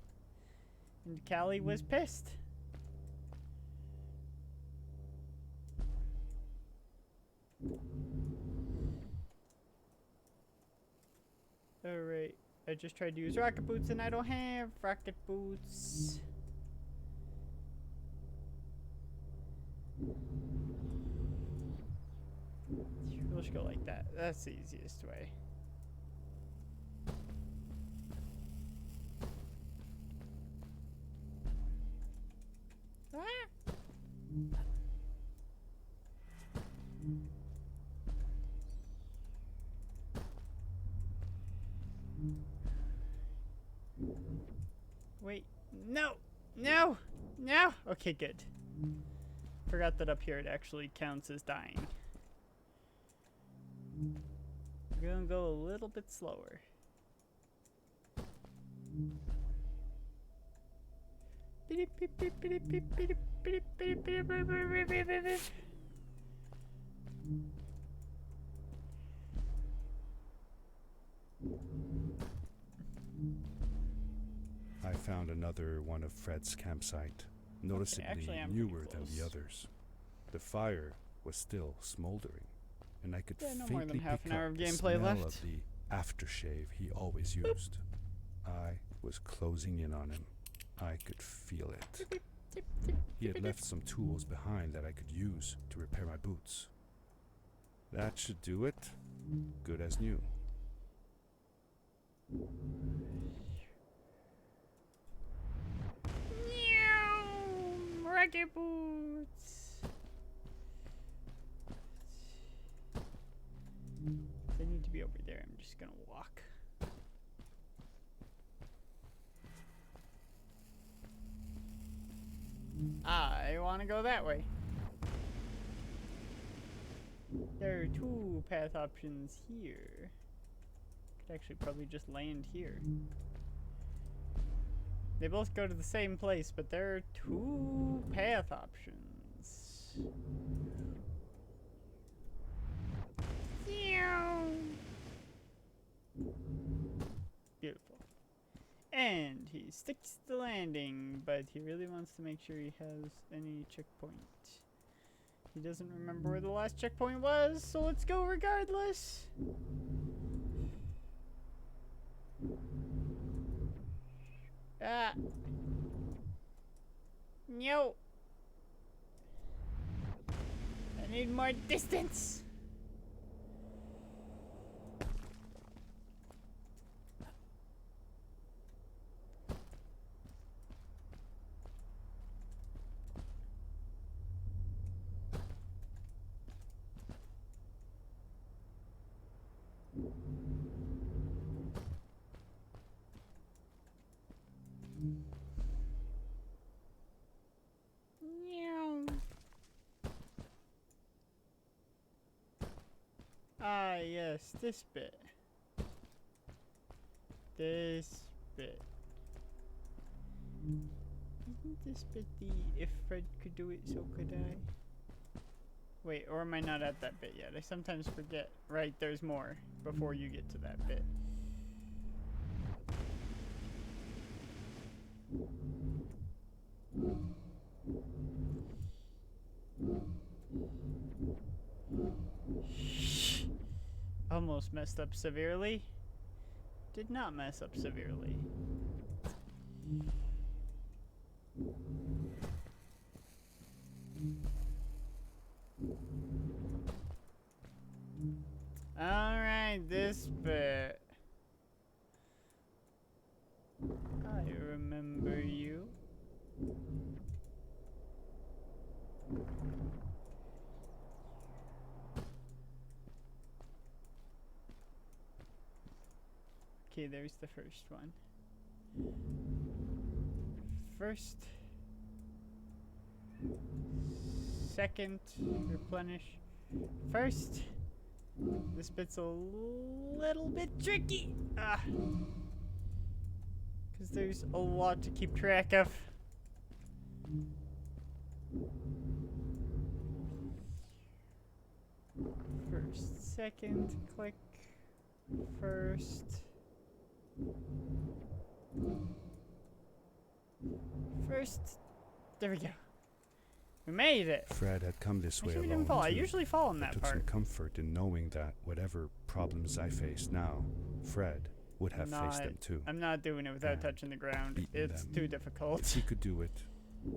And Callie was pissed. Alright. I just tried to use rocket boots and I don't have rocket boots. We'll just go like that. That's the easiest way. Ah! Wait, no, no, no. Okay, good. Forgot that up here it actually counts as dying. We're gonna go a little bit slower. I found another one of Fred's campsite, noticeably actually, I'm newer pretty than the close. others. The fire was still smoldering, and I could Yeah, no faintly more than half pick an hour up of the gameplay smell left. of the aftershave he always used. I was closing in on him. I could feel it. He had left some tools behind that I could use to repair my boots. That should do it. Good as new. Rocket boots. They need to be over there. I'm just gonna walk. I want to go that way. There are two path options here. Could actually probably just land here. They both go to the same place, but there are two path options. Beautiful. And he sticks the landing, but he really wants to make sure he has any checkpoint. He doesn't remember where the last checkpoint was, so let's go regardless. Ah. No. I need more distance. Ah, yes, this bit. This bit. Isn't this bit the if Fred could do it, so could I? Wait, or am I not at that bit yet? I sometimes forget. Right, there's more before you get to that bit. almost messed up severely. Did not mess up severely. Alright, this bit. I remember you. Okay, there's the first one. First. Second, replenish. First. This bit's a little bit tricky. Because there's a lot to keep track of. First, second, click. First. First. There we go. We made it. Fred had come this way Actually, we alone. didn't fall. I too. usually fall in I that took some part. comfort in knowing that whatever problems I faced now, Fred would have faced them too. I'm not doing it without And touching the ground. beaten It's them. too If difficult. he could do it,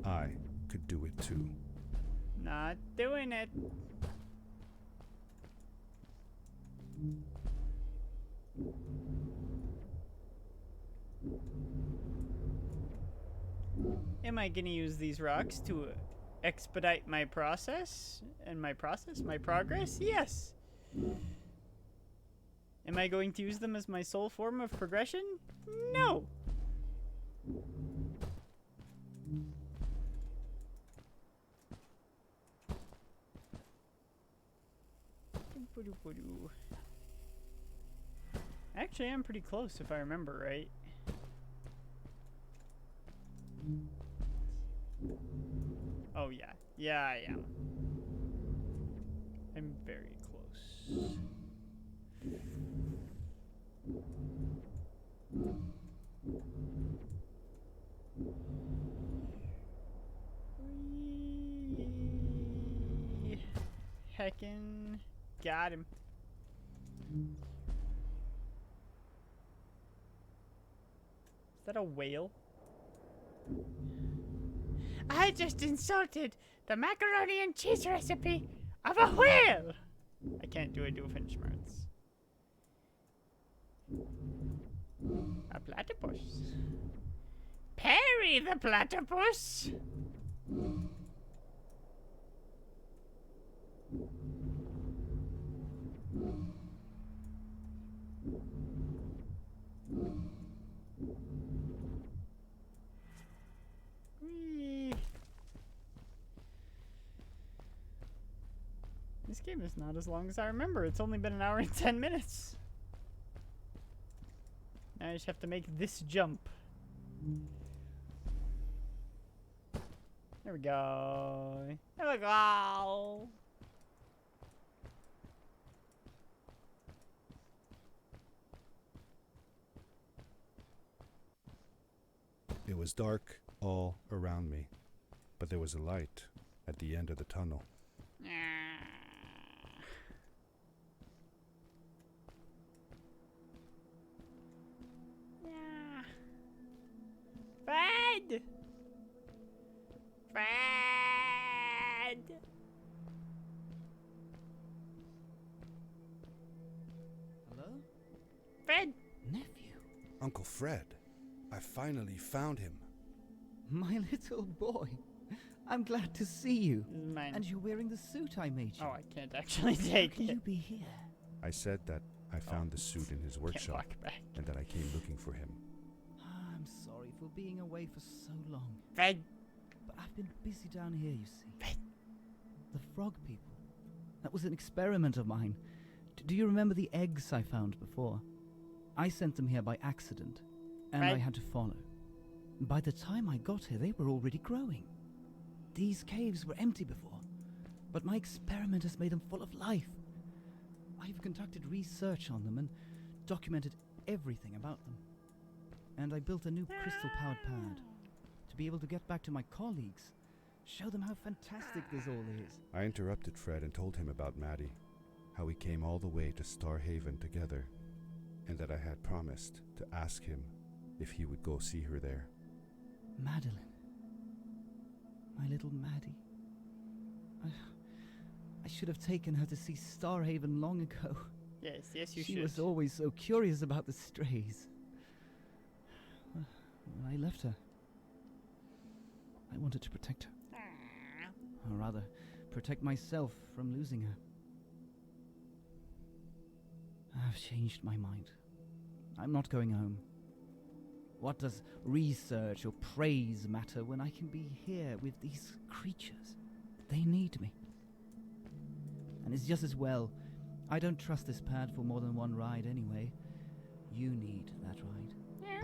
I could do it too. Not doing it. Am I gonna use these rocks to expedite my process? And my progress? Yes. Am I going to use them as my sole form of progression? No. Actually, I'm pretty close if I remember right. Oh yeah. Yeah, I am. I'm very close. Whee! Heckin' got him. Is that a whale? I just insulted the macaroni and cheese recipe of a whale! I can't do a Doofenshmirtz. A platypus. Perry the platypus! Whee! This game is not as long as I remember. It's only been an hour and 10 minutes. Now I just have to make this jump. There we go. There we go. It was dark all around me, but there was a light at the end of the tunnel. Fred! Fred! Hello? Fred! Nephew? Uncle Fred, I finally found him. My little boy. I'm glad to see you. This is mine. And you're wearing the suit I made you. Oh, I can't actually How take can it. you be here? I said that I found the suit in his Can't workshop walk back. and that I came looking for him. I'm sorry for being away for so long. Fred! But I've been busy down here, you see. Fred. The frog people. That was an experiment of mine. Do you remember the eggs I found before? I sent them here by accident, and I Right. had to follow. By the time I got here, they were already growing. These caves were empty before, but my experiment has made them full of life. I've conducted research on them and documented everything about them. And I built a new crystal-powered pad to be able to get back to my colleagues, show them how fantastic this all is. I interrupted Fred and told him about Maddie. how we came all the way to Starhaven together, and that I had promised to ask him if he would go see her there. Madeline. My little Maddie. I should have taken her to see Starhaven long ago. Yes, yes, you She should. was always so curious about the strays. Well, I left her. I wanted to protect her. Or rather, protect myself from losing her. I've changed my mind. I'm not going home. What does research or praise matter when I can be here with these creatures? They need me. And it's just as well. I don't trust this pad for more than one ride anyway. You need that ride.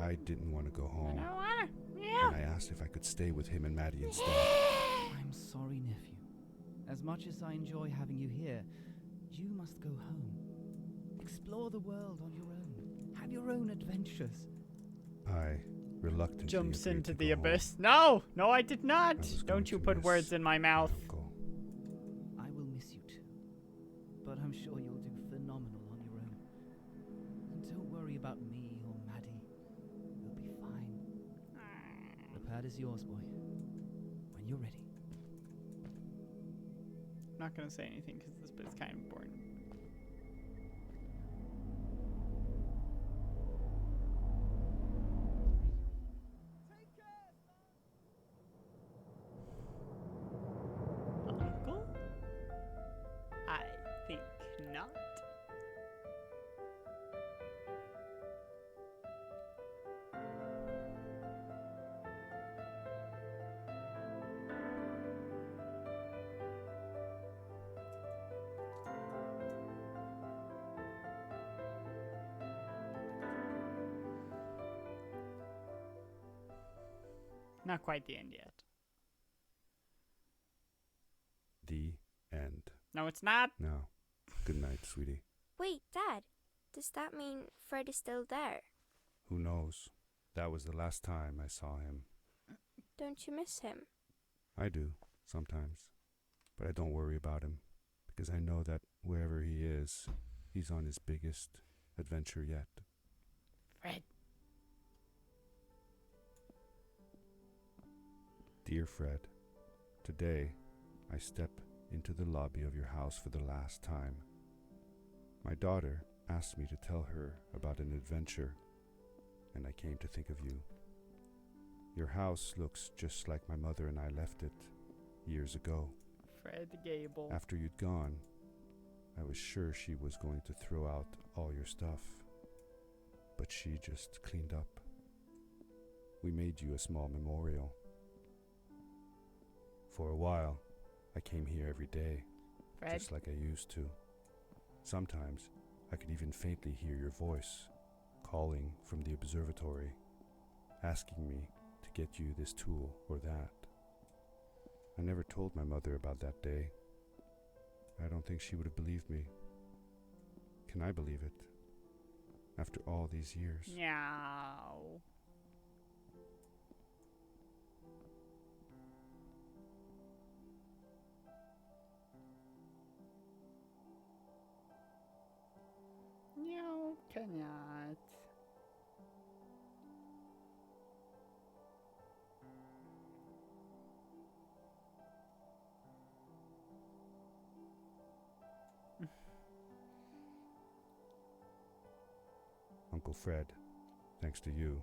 I didn't want to go home, I wanna. Yeah. and I asked if I could stay with him and Maddie instead. I'm sorry, nephew. As much as I enjoy having you here, you must go home. Explore the world on your own. Have your own adventures. I reluctantly Jumps agreed into to the go home. abyss. No, no, I did not. I was going Don't you to put miss words in my mouth. Uncle. I will miss you too. But I'm sure you'll do phenomenal on your own. And don't worry about me or Maddie. You'll be fine. The pad is yours, boy. When you're ready. I'm not gonna say anything because this bit's kind of important. Uncle? I think not. Not quite the end yet. The end. No, it's not. Now, good night, sweetie. Wait, Dad. Does that mean Fred is still there? Who knows? That was the last time I saw him. Don't you miss him? I do, sometimes. But I don't worry about him, because I know that wherever he is, he's on his biggest adventure yet. Fred. Dear Fred, today I step into the lobby of your house for the last time. My daughter asked me to tell her about an adventure, and I came to think of you. Your house looks just like my mother and I left it years ago. Fred Gable. After you'd gone, I was sure she was going to throw out all your stuff, but she just cleaned up. We made you a small memorial. For a while, I came here every day, Fred. just like I used to. Sometimes, I could even faintly hear your voice, calling from the observatory, asking me to get you this tool or that. I never told my mother about that day. I don't think she would have believed me. Can I believe it? After all these years. Meow. No, cannot. Uncle Fred, thanks to you,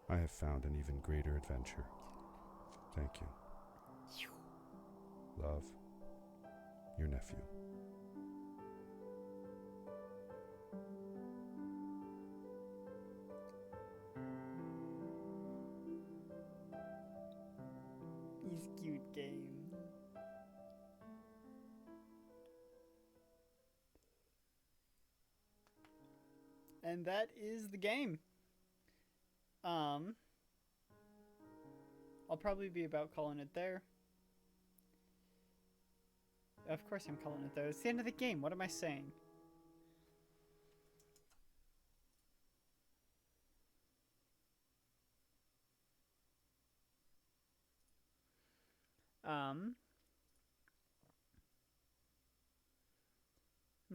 I have found an even greater adventure. Thank you. Love, your nephew. He's cute game. And that is the game. I'll probably be about calling it there. Of course I'm calling it there. It's the end of the game. What am I saying?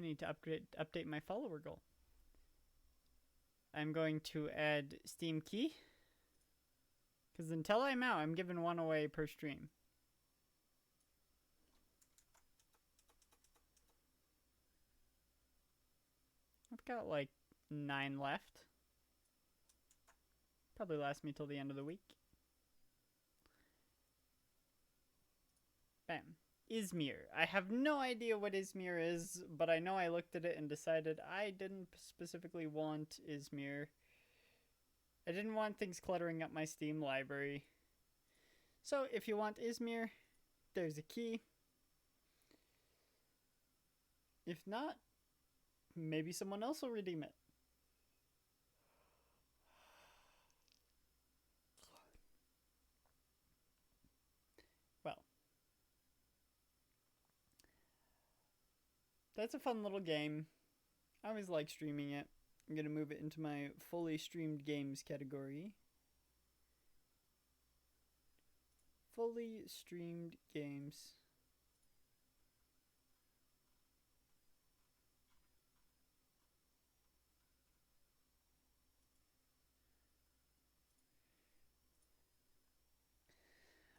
I need to update my follower goal. I'm going to add Steam key. Because until I'm out, I'm giving one away per stream. I've got like 9 left. Probably last me till the end of the week. Bam. Izmir. I have no idea what Izmir is, but I know I looked at it and decided I didn't specifically want Izmir. I didn't want things cluttering up my Steam library. So if you want Izmir, there's a key. If not, maybe someone else will redeem it. Well, that's a fun little game. I always like streaming it. I'm going to move it into my fully streamed games category. Fully streamed games.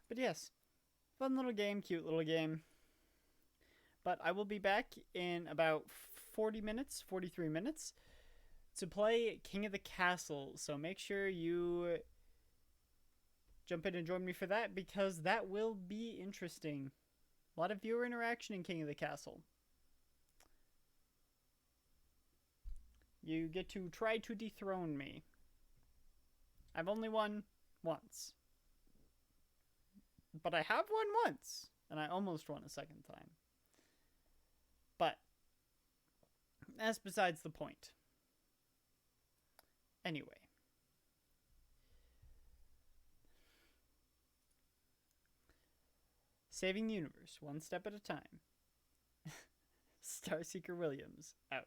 But yes, fun little game, cute little game. But I will be back in about 40 minutes, 43 minutes, to play King of the Castle. So make sure you jump in and join me for that, because that will be interesting. A lot of viewer interaction in King of the Castle. You get to try to dethrone me. I've only won once. But I have won once, and I almost won a second time. But that's besides the point. Anyway. Saving the universe, one step at a time. Starseeker Williams, out.